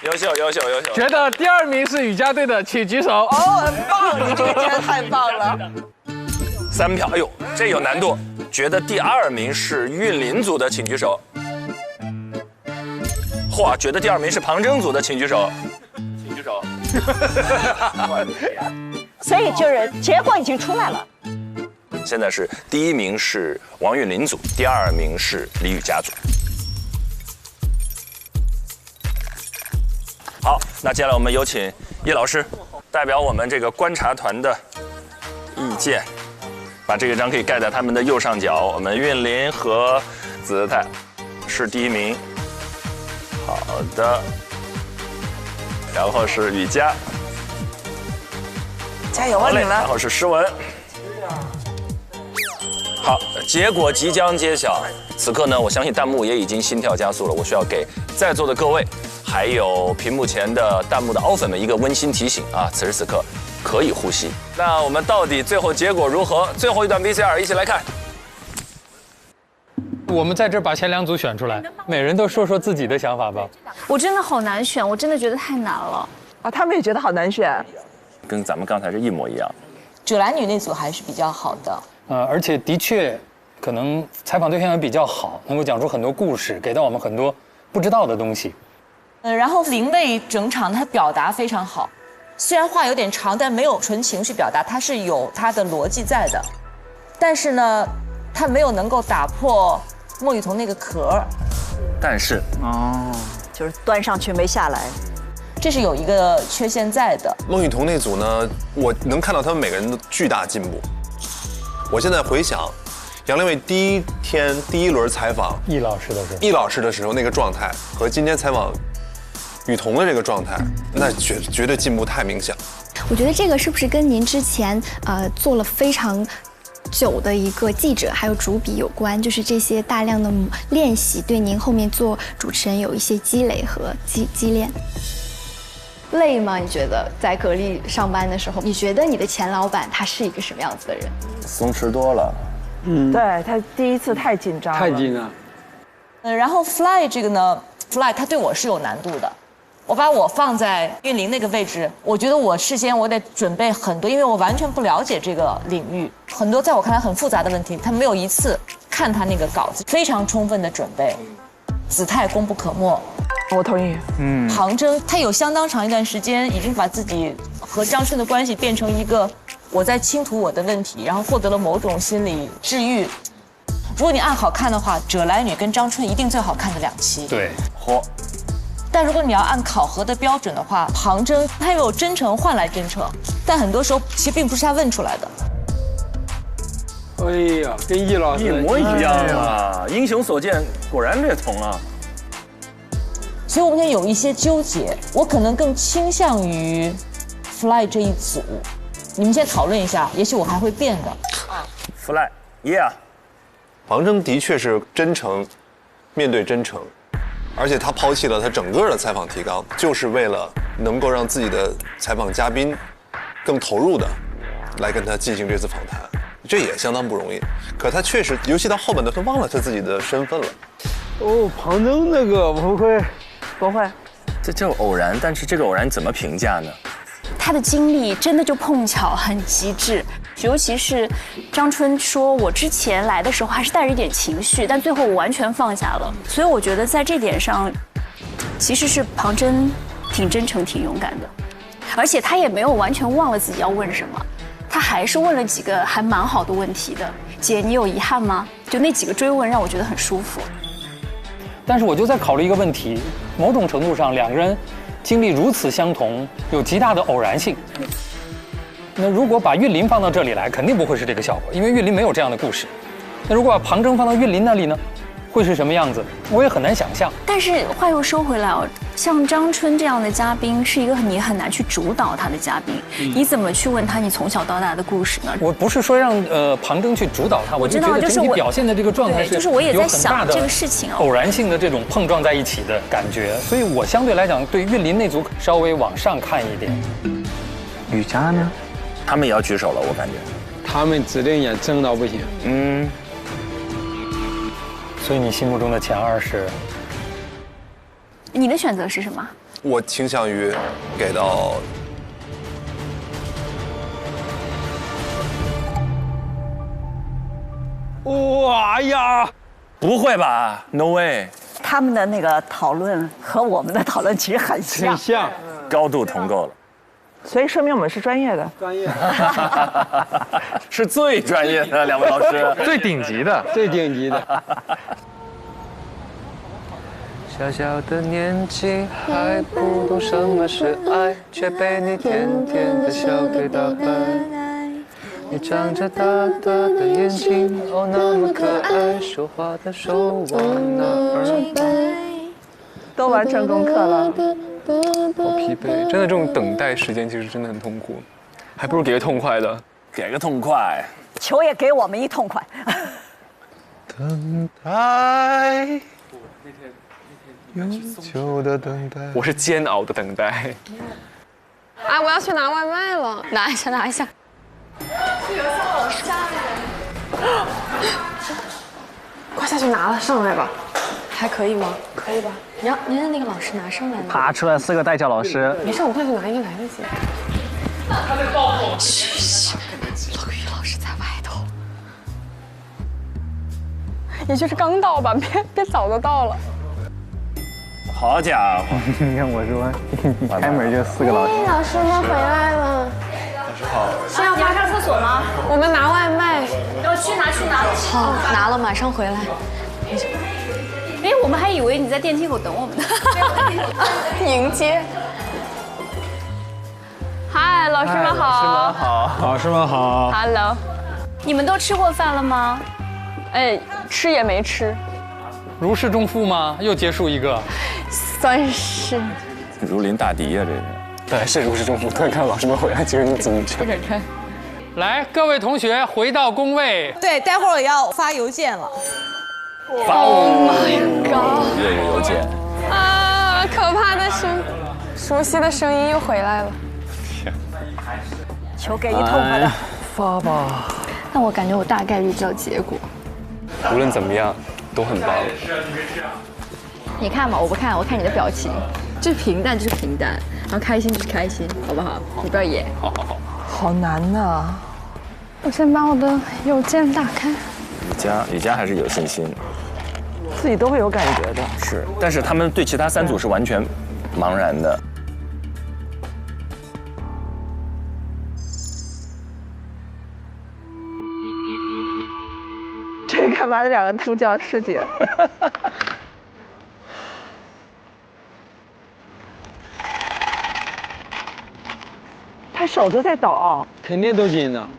优秀。觉得第2名是雨佳队的，请举手。很棒，你这个真的太棒了。 3票，哎呦，这有难度。觉得第2名是韵林组的，请举手。嚯，觉得第2名是庞征组的，请举手。请举手。所以就是结果已经出来了。现在是第1名是王韵林组，第2名是李雨佳组。好，那接下来我们有请叶老师代表我们这个观察团的意见，把这个章可以盖在他们的右上角。我们韵林和子泰是第1名，好的，然后是雨佳，加油啊你们！然后是诗文。好，结果即将揭晓。此刻呢，我相信弹幕也已经心跳加速了。我需要给在座的各位，还有屏幕前的弹幕的凹粉们一个温馨提醒啊！此时此刻可以呼吸。那我们到底最后结果如何？最后一段 VCR 一起来看。我们在这儿把前2组选出来，每人都说说自己的想法吧。我真的好难选，我真的觉得太难了。啊，他们也觉得好难选，跟咱们刚才是一模一样。芷兰女那组还是比较好的。而且的确，可能采访对象也比较好，能够讲出很多故事，给到我们很多不知道的东西。然后林蔚整场她表达非常好，虽然话有点长，但没有纯情绪表达，她是有她的逻辑在的。但是呢，她没有能够打破孟雨桐那个壳。但是就是端上去没下来。这是有一个缺陷在的。孟羽童那组呢，我能看到他们每个人的巨大进步。我现在回想，杨利伟第一轮采访易老师的时候那个状态，和今天采访羽童的这个状态，那绝对进步太明显。我觉得这个是不是跟您之前做了非常久的一个记者还有主笔有关？就是这些大量的练习对您后面做主持人有一些积累和积练。累吗？你觉得在格力上班的时候，你觉得你的前老板他是一个什么样子的人？松弛多了。对他第一次太紧张了。太紧张。然后 Fly 这个呢 ，Fly 它对我是有难度的。我把我放在韵玲那个位置，我觉得我事先我得准备很多，因为我完全不了解这个领域，很多在我看来很复杂的问题，他没有一次看他那个稿子，非常充分的准备，姿态功不可没。我同意。庞征他有相当长一段时间已经把自己和张春的关系变成一个我在倾吐我的问题，然后获得了某种心理治愈。如果你按好看的话，者来女跟张春一定最好看的2期。对，嚯！但如果你要按考核的标准的话，庞征他有真诚换来真诚，但很多时候其实并不是他问出来的。哎呀，跟易老师一模一样啊！英雄所见，果然略同啊。所以我们现在有一些纠结，我可能更倾向于 Fly 这一组。你们先讨论一下，也许我还会变的。Fly，yeah。庞征的确是真诚，面对真诚，而且他抛弃了他整个的采访提纲，就是为了能够让自己的采访嘉宾更投入的来跟他进行这次访谈，这也相当不容易。可他确实，尤其到后半段，他忘了他自己的身份了。庞征那个不会。这叫偶然，但是这个偶然怎么评价呢？他的经历真的就碰巧很极致，尤其是张春说，我之前来的时候还是带着一点情绪，但最后我完全放下了。所以我觉得在这点上，其实是庞征挺真诚、挺勇敢的，而且他也没有完全忘了自己要问什么，他还是问了几个还蛮好的问题的。姐，你有遗憾吗？就那几个追问让我觉得很舒服。但是我就在考虑一个问题，某种程度上2个人经历如此相同，有极大的偶然性。那如果把韵玲放到这里来，肯定不会是这个效果，因为韵玲没有这样的故事。那如果把庞征放到韵玲那里呢，会是什么样子？我也很难想象。但是话又说回来哦，像张春这样的嘉宾，是一个你很难去主导他的嘉宾，你怎么去问他你从小到大的故事呢？我不是说让庞征去主导他，我就觉得整体表现的这个状态是就是我也在想这个事情偶然性的这种碰撞在一起的感觉，所以我相对来讲对韵玲那组稍微往上看一点。雨佳呢？他们也要举手了，我感觉。他们指定也争到不行。所以你心目中的前2是？你的选择是什么？我倾向于给到哇呀！不会吧 ？No way！ 他们的那个讨论和我们的讨论其实很像，高度同构了。所以说明我们是专业的，是最专业的2位老师，最顶级的。小小的年纪还不懂什么是爱，却被你甜甜的笑给打败。你长着大大的眼睛，哦那么可爱，说话的手往哪儿摆？都完成功课了。好疲惫，真的这种等待时间其实真的很痛苦，还不如给个痛快的。给个痛快，求也给我们一痛快。等待，永久的等待。我是煎熬的等待。啊，我要去拿外卖了，拿一下。是有向老师家人。快下去拿了，上来吧。还可以吗？可以吧。您的那个老师拿上来了。爬出来4个代教老师。没事，我快去拿，应该来得及。他在暴露。嘘，陆羽老师在外头。也就是刚到吧，别早就到了。好家伙！你看我说，开门就4个老师。老师们回来了。老师好。是要马上厕所吗？我们拿外卖。要去拿。好，拿了马上回来。哎，我们还以为你在电梯口等我们呢。迎接。嗨，老师们好。好，老师们好。Hello， 你们都吃过饭了吗？哎，吃也没吃。如释重负吗？又结束一个。算是。如临大敌呀，这是。对，是如释重负。看看老师们回来，其实你怎么去？不敢看。来，各位同学回到工位。对，待会儿我要发邮件了。Oh my god！ 这个邮件。啊，可怕的熟悉的声音又回来了。求给一痛快的。发吧。但我感觉我大概率知道结果。无论怎么样，都很棒。你看嘛，我不看，我看你的表情，就是平淡就是平淡，然后开心就是开心，好不好？你不要演。好好好。好难呐！我先把我的邮件打开。雨佳还是有信心，自己都会有感觉的。是，但是他们对其他3组是完全茫然的。这干嘛？这2个助教师姐。他手都在抖，肯定都紧张。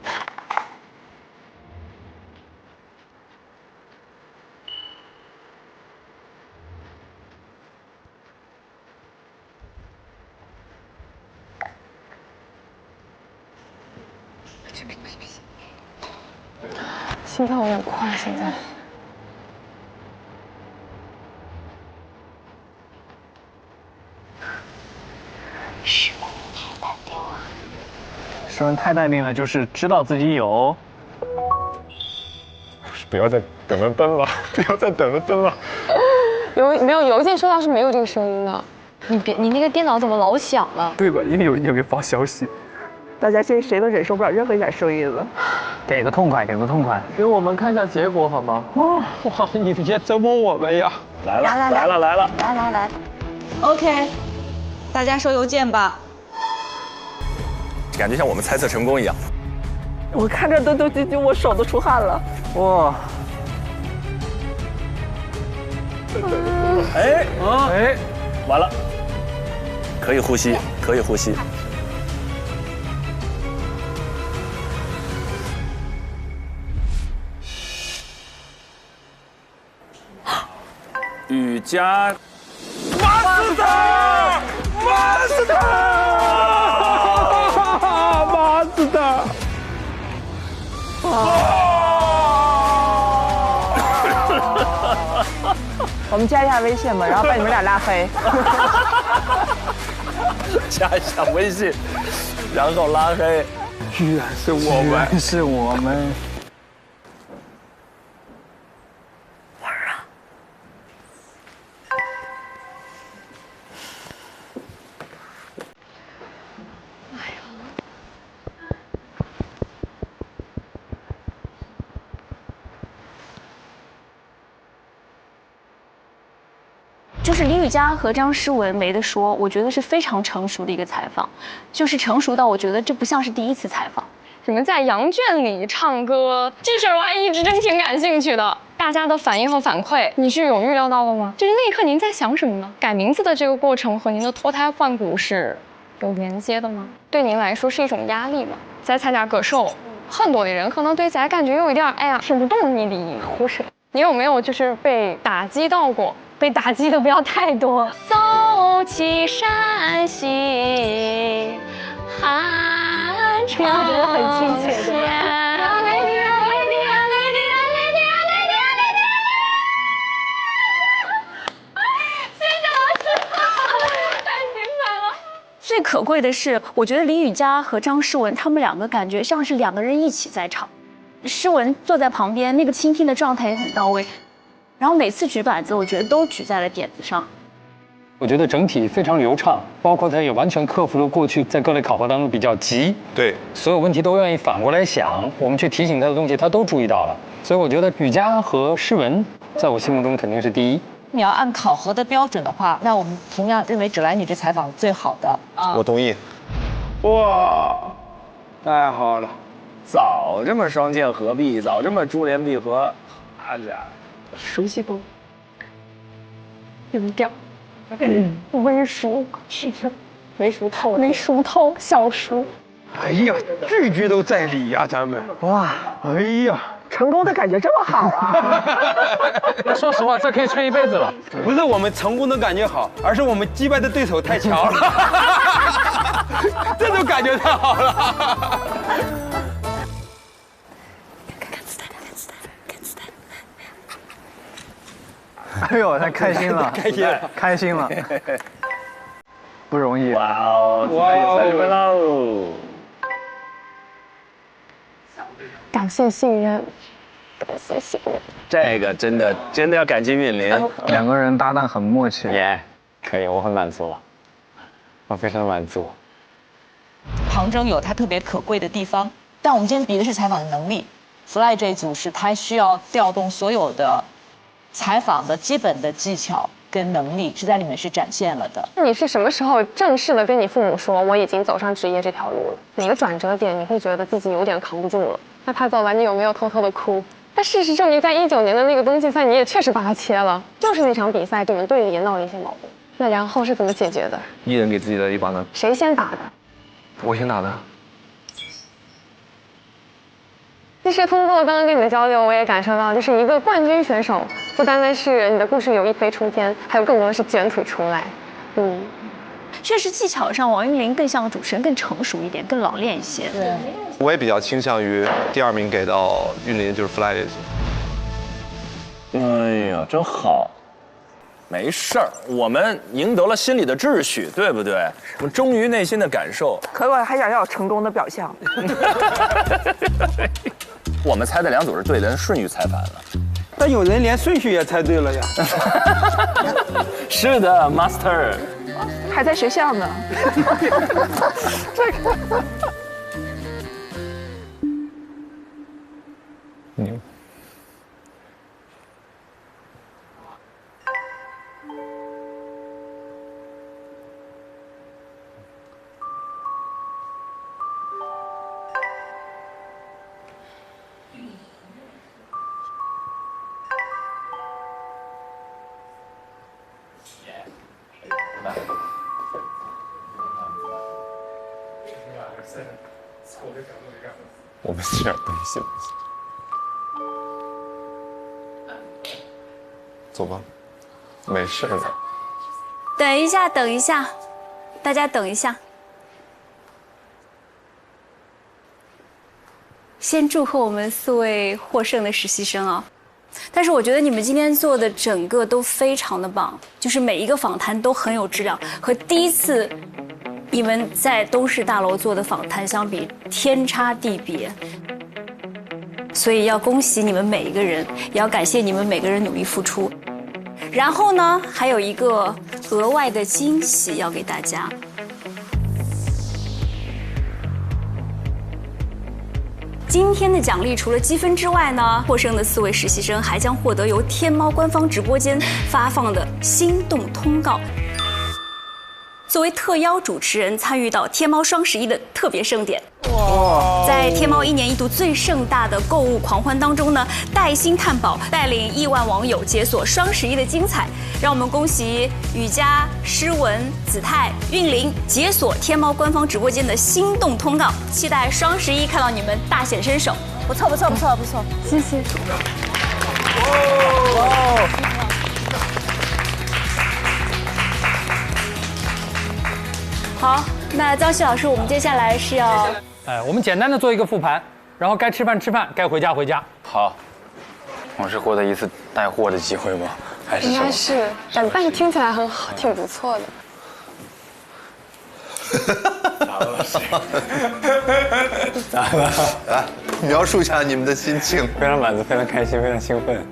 心跳有点快，现在。诗文太淡定了，就是知道自己有。不要再等了灯了，不要再等了灯了。没有邮件收到是没有这个声音的。你那个电脑怎么老响了？对吧？因为有人给发消息。大家现在谁都忍受不了任何一点声音了。给个痛快，给个痛快。给我们看一下结果好吗？哇，你别折磨我们呀！来了。来。OK， 大家收邮件吧。感觉像我们猜测成功一样。我看着都我手都出汗了。哇！哎，完了，可以呼吸，可以呼吸。雨佳，骂死他！骂死他！骂死他！我们加一下微信吧，然后把你们俩拉黑。加一下微信，然后拉黑。居然是我们，是我们。就是李雨佳和张诗雯没得说，我觉得是非常成熟的一个采访，就是成熟到我觉得这不像是第一次采访。什么在羊圈里唱歌这事儿，我还一直真挺感兴趣的。大家的反应和反馈，你是有预料到的吗？就是那一刻您在想什么呢？改名字的这个过程和您的脱胎换骨是有连接的吗？对您来说是一种压力吗？在参加歌手，很多的人可能对咱感觉有一点，哎呀，听不懂你的胡说。你有没有就是被打击到过？被打击的不要太多。走起山西，寒潮我觉得很亲切的。最可贵的是，我觉得李雨佳和张诗雯他们2个感觉像是2个人一起在唱。诗雯坐在旁边，那个倾听的状态也很到位。然后每次举板子，我觉得都举在了点子上。我觉得整体非常流畅，包括他也完全克服了过去在各类考核当中比较急，对，所有问题都愿意反过来想，我们去提醒他的东西，他都注意到了。所以我觉得雨佳和诗雯在我心目中肯定是第一。你要按考核的标准的话，那我们同样认为芷来女这采访最好的啊。我同意。哇，太好了！早这么双剑合璧，早这么珠联璧合，啊家熟悉不？有点温熟，是不是？没熟透，没熟透，小熟。哎呀，句句都在理呀，咱们哇，哎呀，成功的感觉这么好啊！说实话，这可以吹一辈子了。不是我们成功的感觉好，而是我们击败的对手太强了，这种感觉太好了。哎呦，太开心了，开心了，开心了，不容易。哇哦，30分喽！感谢信任，感谢信任。这个真的要感激韵林，两个人搭档很默契。耶，可以，我很满足，我非常满足。庞征有他特别可贵的地方，但我们今天比的是采访的能力。Fly 这一组是他需要调动所有的采访的基本的技巧跟能力，是在里面是展现了的。那你是什么时候正式的跟你父母说我已经走上职业这条路了？哪个转折点你会觉得自己有点扛不住了？那他走完你有没有偷偷的哭？但事实证明，在19年的那个冬季赛，你也确实把它切了，就是那场比赛你们队里也闹了一些矛盾。那然后是怎么解决的？一人给自己的一把呢？谁先打的？我先打的。其实通过刚刚跟你的交流，我也感受到，就是一个冠军选手，不单单是你的故事有一飞冲天，还有更多的是卷土重来。确实技巧上，王韵林更像主持人，更成熟一点，更老练一些。对，我也比较倾向于第2名给到韵林，就是 Fly 这组。哎呀，真好，没事儿，我们赢得了心理的秩序，对不对？我们忠于内心的感受。可我还想要有成功的表象。我们猜的2组是对的，顺序猜反了。但有人连顺序也猜对了呀。是的 ，Master。还在学校呢。这个。牛。我们这点东西不行。走吧，没事的。等一下，等一下，大家等一下。先祝贺我们4位获胜的实习生啊！但是我觉得你们今天做的整个都非常的棒，就是每一个访谈都很有质量，和第一次你们在东视大楼做的访谈相比，天差地别。所以要恭喜你们每一个人，也要感谢你们每个人努力付出。然后呢，还有一个额外的惊喜要给大家。今天的奖励除了积分之外呢，获胜的4位实习生还将获得由天猫官方直播间发放的心动通告。作为特邀主持人，参与到天猫双11的特别盛典。哇！在天猫1年1度最盛大的购物狂欢当中呢，带薪探宝带领亿万网友解锁双11的精彩。让我们恭喜雨佳、诗文、子泰、韵林解锁天猫官方直播间的心动通告，期待双11看到你们大显身手。不错，不错，不错，不错，谢谢。好，那张旭老师，我们接下来是要，我们简单的做一个复盘，然后该吃饭吃饭，该回家回家。好，我是获得一次带货的机会吗？还是应什么？该是，但听起来很好，挺不错的。咋了？来，描述一下你们的心情。非常满足，非常开心，非常兴奋。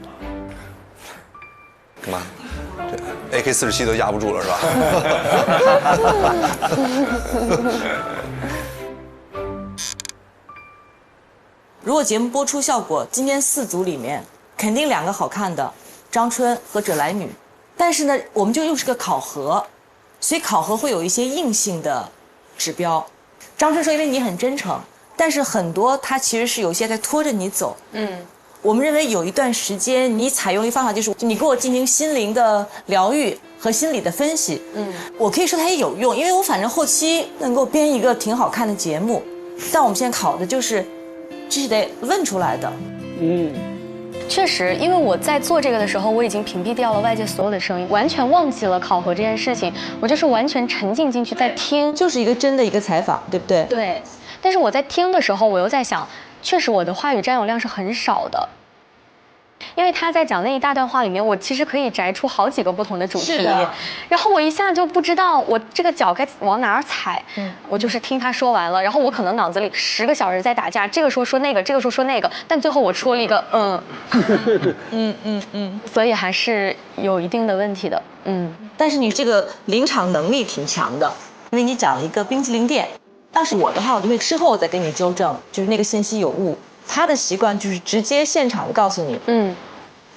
干嘛？这 AK47都压不住了是吧？如果节目播出效果，今天4组里面肯定2个好看的，张春和芷来女。但是呢，我们就又是个考核，所以考核会有一些硬性的指标。张春说，因为你很真诚，但是很多他其实是有些在拖着你走。我们认为有一段时间你采用一个方法，就是你给我进行心灵的疗愈，和心理的分析。我可以说它也有用，因为我反正后期能够编一个挺好看的节目，但我们现在考的就是这是得问出来的。确实，因为我在做这个的时候，我已经屏蔽掉了外界所有的声音，完全忘记了考核这件事情，我就是完全沉浸进去在听，就是一个真的一个采访，对不对？对。但是我在听的时候，我又在想，确实我的话语占有量是很少的。因为他在讲那一大段话里面，我其实可以摘出好几个不同的主题，然后我一下就不知道我这个脚该往哪儿踩。我就是听他说完了，然后我可能脑子里10个小时在打架，这个说那个，这个说那个，但最后我出了一个所以还是有一定的问题的。但是你这个临场能力挺强的，因为你讲了一个冰淇淋店，当时我的话我就会事后再给你纠正，就是那个信息有误。他的习惯就是直接现场告诉你，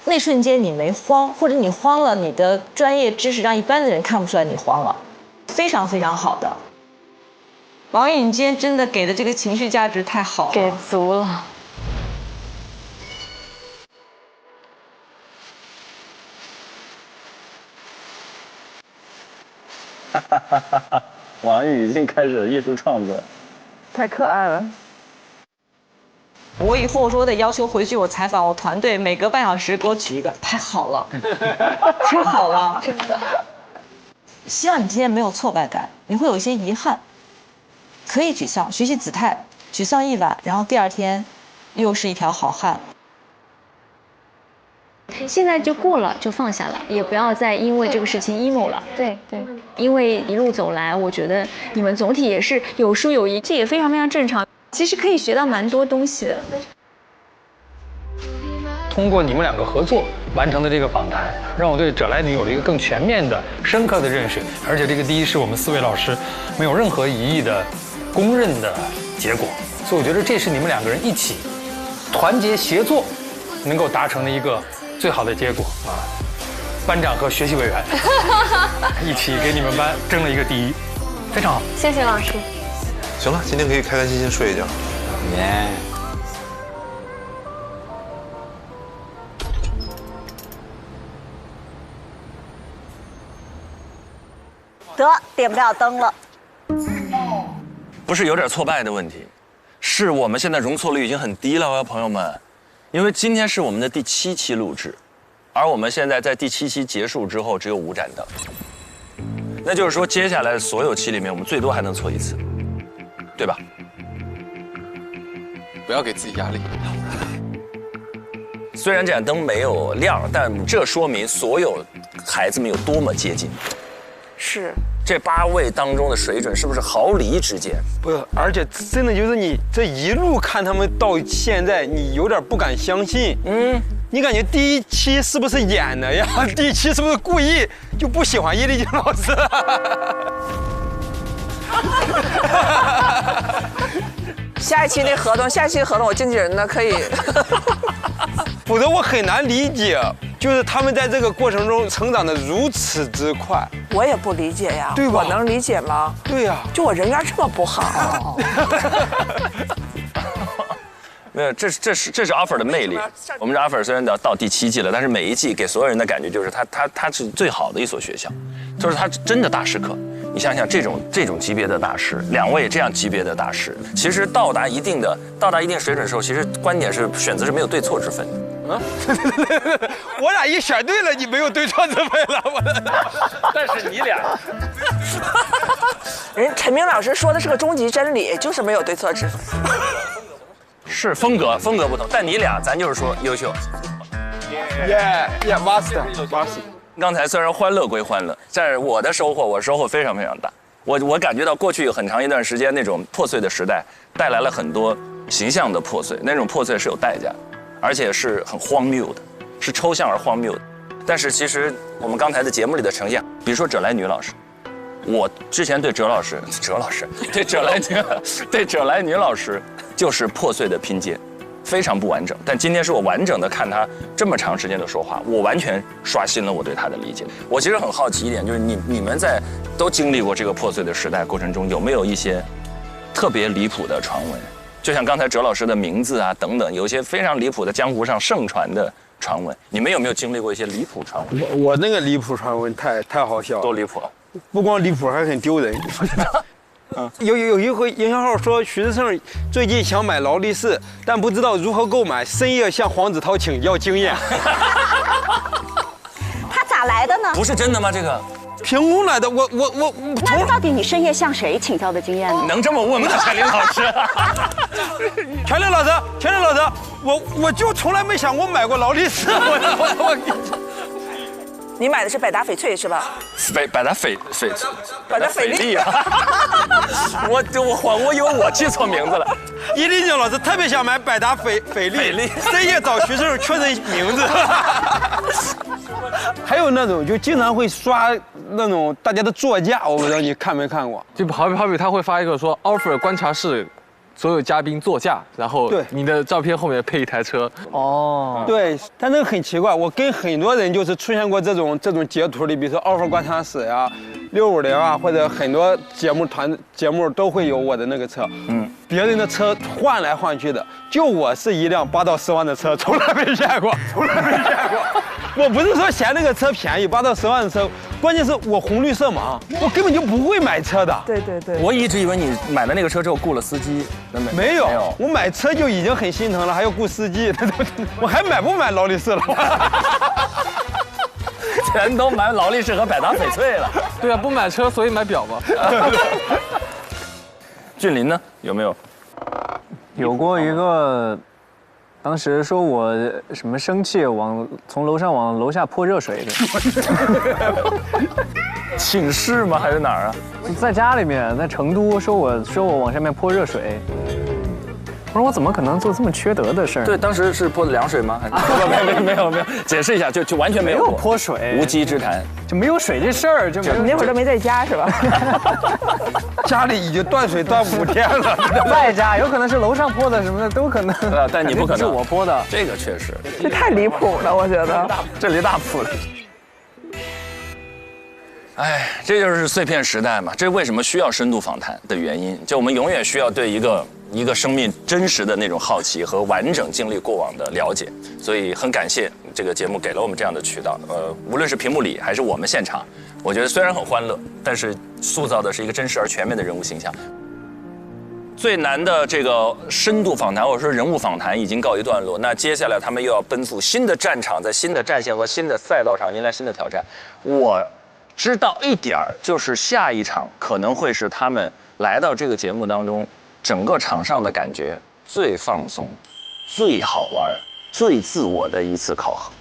那瞬间你没慌，或者你慌了，你的专业知识让一般的人看不出来你慌了，非常非常好的。王宇，你今天真的给的这个情绪价值太好了，给足了。王宇已经开始艺术创作，太可爱了。我以后说得要求回去我采访我团队，每隔半小时给我取一个，太好了，太好了，真的。希望你今天没有挫败感，你会有一些遗憾，可以沮丧，学习姿态，沮丧一晚，然后第二天又是一条好汉。现在就过了，就放下了，也不要再因为这个事情 emo 了。对，因为一路走来，我觉得你们总体也是有输有赢，这也非常非常正常。其实可以学到蛮多东西的。通过你们2个合作完成的这个访谈，让我对者来女有了一个更全面的、深刻的认识。而且这个第一是我们4位老师没有任何疑义的公认的结果，所以我觉得这是你们2个人一起团结协作能够达成的一个最好的结果啊！班长和学习委员一起给你们班争了一个第1，非常好。谢谢老师。行了，今天可以开开心心睡一觉。得点不了灯了。不是有点挫败的问题，是我们现在容错率已经很低了，朋友们。因为今天是我们的第7期录制，而我们现在在第7期结束之后只有5盏灯，那就是说接下来所有期里面我们最多还能错1次，对吧？不要给自己压力。虽然这盏灯没有亮，但这说明所有孩子们有多么接近。是。这8位当中的水准是不是毫厘之间？不是，而且真的就是你这一路看他们到现在，你有点不敢相信。你感觉第1期是不是演的呀？第1期是不是故意就不喜欢叶丽静老师？下一期合同，我经纪人呢可以。否则我很难理解，就是他们在这个过程中成长的如此之快。我也不理解呀，对吧？我能理解吗？对呀，就我人缘这么不好。没有，这是 offer 的魅力。我们这 offer 虽然到第7季了，但是每一季给所有人的感觉就是它是最好的一所学校，就是它真的大师课。你想想这种级别的大师，2位这样级别的大师，其实到达一定水准的时候，其实观点是选择是没有对错之分的。我俩一选对了，你没有对错之分了。但是你俩，人陈明老师说的是个终极真理，就是没有对错之分。是风格不同，但你俩咱就是说优秀。master。刚才虽然欢乐归欢乐，但是我收获非常非常大。我感觉到过去有很长一段时间那种破碎的时代带来了很多形象的破碎，那种破碎是有代价的，而且是很荒谬的，是抽象而荒谬的。但是其实我们刚才的节目里的呈现，比如说者来女老师，我之前对者来女老师就是破碎的拼接，非常不完整。但今天是我完整的看她这么长时间的说话，我完全刷新了我对她的理解。我其实很好奇一点，就是你们在都经历过这个破碎的时代过程中，有没有一些特别离谱的传闻？就像刚才哲老师的名字啊等等，有一些非常离谱的江湖上盛传的传闻。你们有没有经历过一些离谱传闻？我那个离谱传闻太好笑了，多离谱！不光离谱，还很丢人。有一回营销号说徐志胜最近想买劳力士，但不知道如何购买，深夜向黄子韬请教经验。他咋来的呢？不是真的吗？这个凭空来的。我。那到底你深夜向谁请教的经验呢？能这么问吗，全林老师？全林老师，我就从来没想过买过劳力士。你买的是百达翡翠是吧？百达翡丽啊！我以为我记错名字了。伊丽静老师特别想买百达翡丽，深夜找徐胜确认名字。还有那种就经常会刷那种大家的座驾，我不知道你看没看过？就好比他会发一个说 offer 观察室。所有嘉宾座驾，然后你的照片后面配一台车。哦，对，但这个很奇怪，我跟很多人就是出现过这种截图里，比如说offer观察室呀、650啊，或者很多节目都会有我的那个车。别人的车换来换去的，就我是一辆8到10万的车，从来没见过。我不是说嫌那个车便宜，8到10万的车，关键是我红绿色盲，我根本就不会买车的。对。我一直以为你买了那个车之后雇了司机，没有，我买车就已经很心疼了，还要雇司机，我还买不买劳力士了？全都买劳力士和百达翡翠了。对啊，不买车所以买表嘛。俊林呢？有没有？有过一个，当时说我什么生气，从楼上往楼下泼热水的。寝室吗？还是哪儿啊？在家里面，在成都，说我往下面泼热水。我说我怎么可能做这么缺德的事儿？对，当时是泼的凉水吗？没有，解释一下，就完全没有泼水，无稽之谈，就没有水这事儿，你那会儿都没在家是吧？家里已经断水断5天了，在家有可能是楼上泼的什么的都可能。但你不可能是我泼的，这个确实，这太离谱了，我觉得这离大谱了。哎，这就是碎片时代嘛，这为什么需要深度访谈的原因。就我们永远需要对一个生命真实的那种好奇和完整经历过往的了解，所以很感谢这个节目给了我们这样的渠道。无论是屏幕里还是我们现场，我觉得虽然很欢乐，但是塑造的是一个真实而全面的人物形象。最难的这个深度访谈或者说人物访谈已经告一段落，那接下来他们又要奔赴新的战场，在新的战线和新的赛道上迎来新的挑战。我知道一点儿，就是下一场可能会是他们来到这个节目当中，整个场上的感觉最放松、最好玩、最自我的一次考核。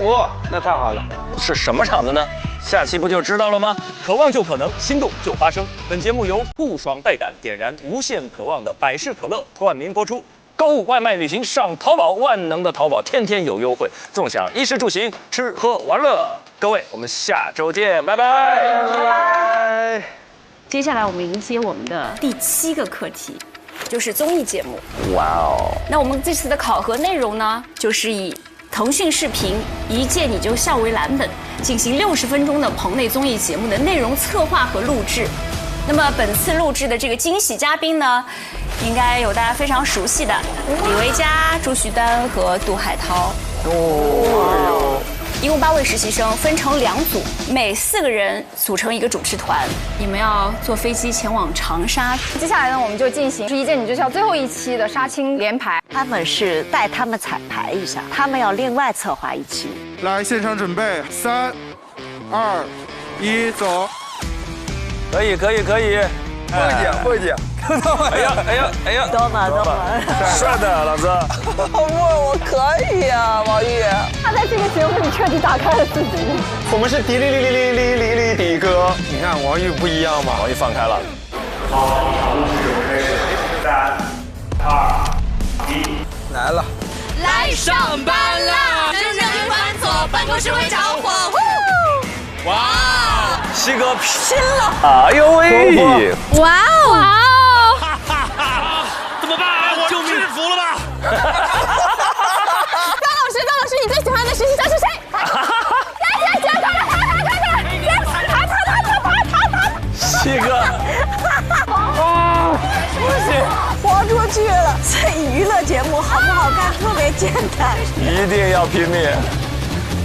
哇，那太好了！是什么场子呢？下期不就知道了吗？渴望就可能，心动就发生。本节目由酷爽带感点燃无限渴望的百事可乐冠名播出。购物、外卖、旅行上淘宝，万能的淘宝天天有优惠，纵享衣食住行、吃喝玩乐。各位，我们下周见，拜拜。拜拜。接下来我们迎接我们的第7个课题，就是综艺节目。哇哦！那我们这次的考核内容呢，就是以腾讯视频一见你就笑为蓝本，进行60分钟的棚内综艺节目的内容策划和录制。那么本次录制的这个惊喜嘉宾呢，应该有大家非常熟悉的李维嘉、朱旭丹和杜海涛。一共8位实习生，分成2组，每4个人组成一个主持团。你们要坐飞机前往长沙。接下来呢，我们就进行一见你就笑最后一期的杀青连排。他们是带他们彩排一下，他们要另外策划一期。来，现场准备，3、2、1，走。可以。慧姐，哎呀，多么，帅的老子。我可以啊，王玉。他在这个节目里彻底打开了自己。我们是迪丽迪哥。你看王玉不一样吧？王玉放开了。好，3、2、1，来了。来上班啦！真正关锁办公室会着火。哇！西哥拼了！哎呦喂！哇哦！怎么办？我救命！制服了吧？张老师，你最喜欢的实习生是谁？西哥！不行，豁出去了！这娱乐节目好不好看特别简单。一定要拼命。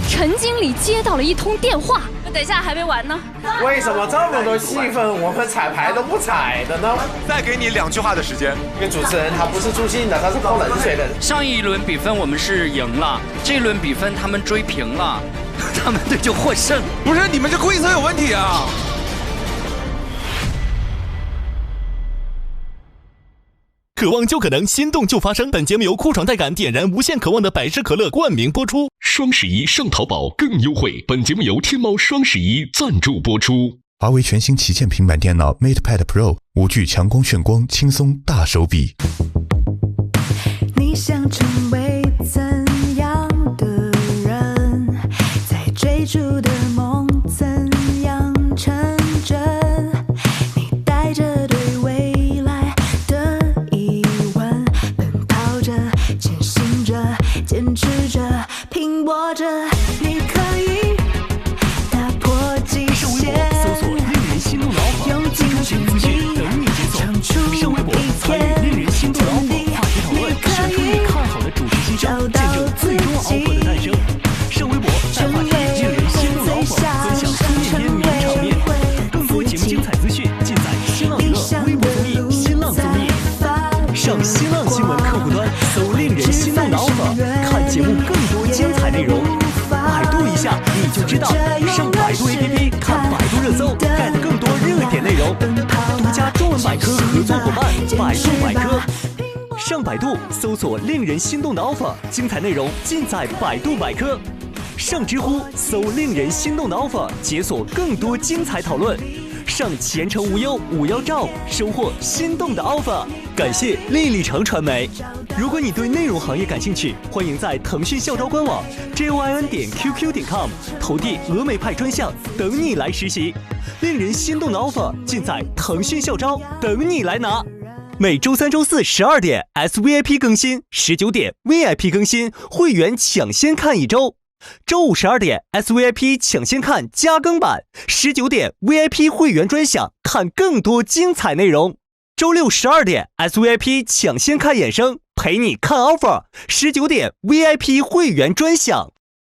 陈经理接到了一通电话，等一下还没完呢。为什么这么多戏份我们彩排都不彩的呢？再给你2句话的时间。因为主持人他不是助兴的，他是泼冷水的。上一轮比分我们是赢了，这一轮比分他们追平了，他们队就获胜。不是你们这规则有问题啊！渴望就可能，心动就发生。本节目由酷爽带感点燃无限渴望的百事可乐冠名播出。双11上淘宝更优惠。本节目由天猫双11赞助播出。华为全新旗舰平板电脑 MatePad Pro 5G 强光炫光，轻松大手笔。你想成为怎样的人？在追逐的梦怎样成真？你带着对未来的疑问，奔跑着，前行着，坚持着，拼搏着，你可以打破极限。搜索令人心动的 offer， 用尽全力唱出一片令人心动的 offer 话题讨论，选出你看好的主题新生，见证最终 offer 的诞生。上微博带话题令人心动的 offer， 分享天天名场面。更多节目精彩资讯尽在新浪娱乐微博综艺、新浪综艺。上新浪新闻客户端搜令人心动的 offer， 看节目更多精彩内容。百度一下你就知道，上百度 APP 看百度热搜 ，get 更多热点内容。独家中文百科合作伙伴百度百科。上百度搜索令人心动的 offer， 精彩内容尽在百度百科。上知乎搜令人心动的 offer， 解锁更多精彩讨论。上前程无忧51兆，收获心动的 offer。感谢丽丽城传媒。如果你对内容行业感兴趣，欢迎在腾讯校招官网 join.qq.com 投递峨眉派专项，等你来实习。令人心动的 offer 尽在腾讯校招，等你来拿。每周3、周4 12点 SVIP 更新，19点 VIP 更新，会员抢先看一周。周5 12点 SVIP 抢先看加更版，19点 VIP 会员专享，看更多精彩内容。周6 12点 SVIP 抢先看衍生，陪你看 offer，19点 VIP 会员专享。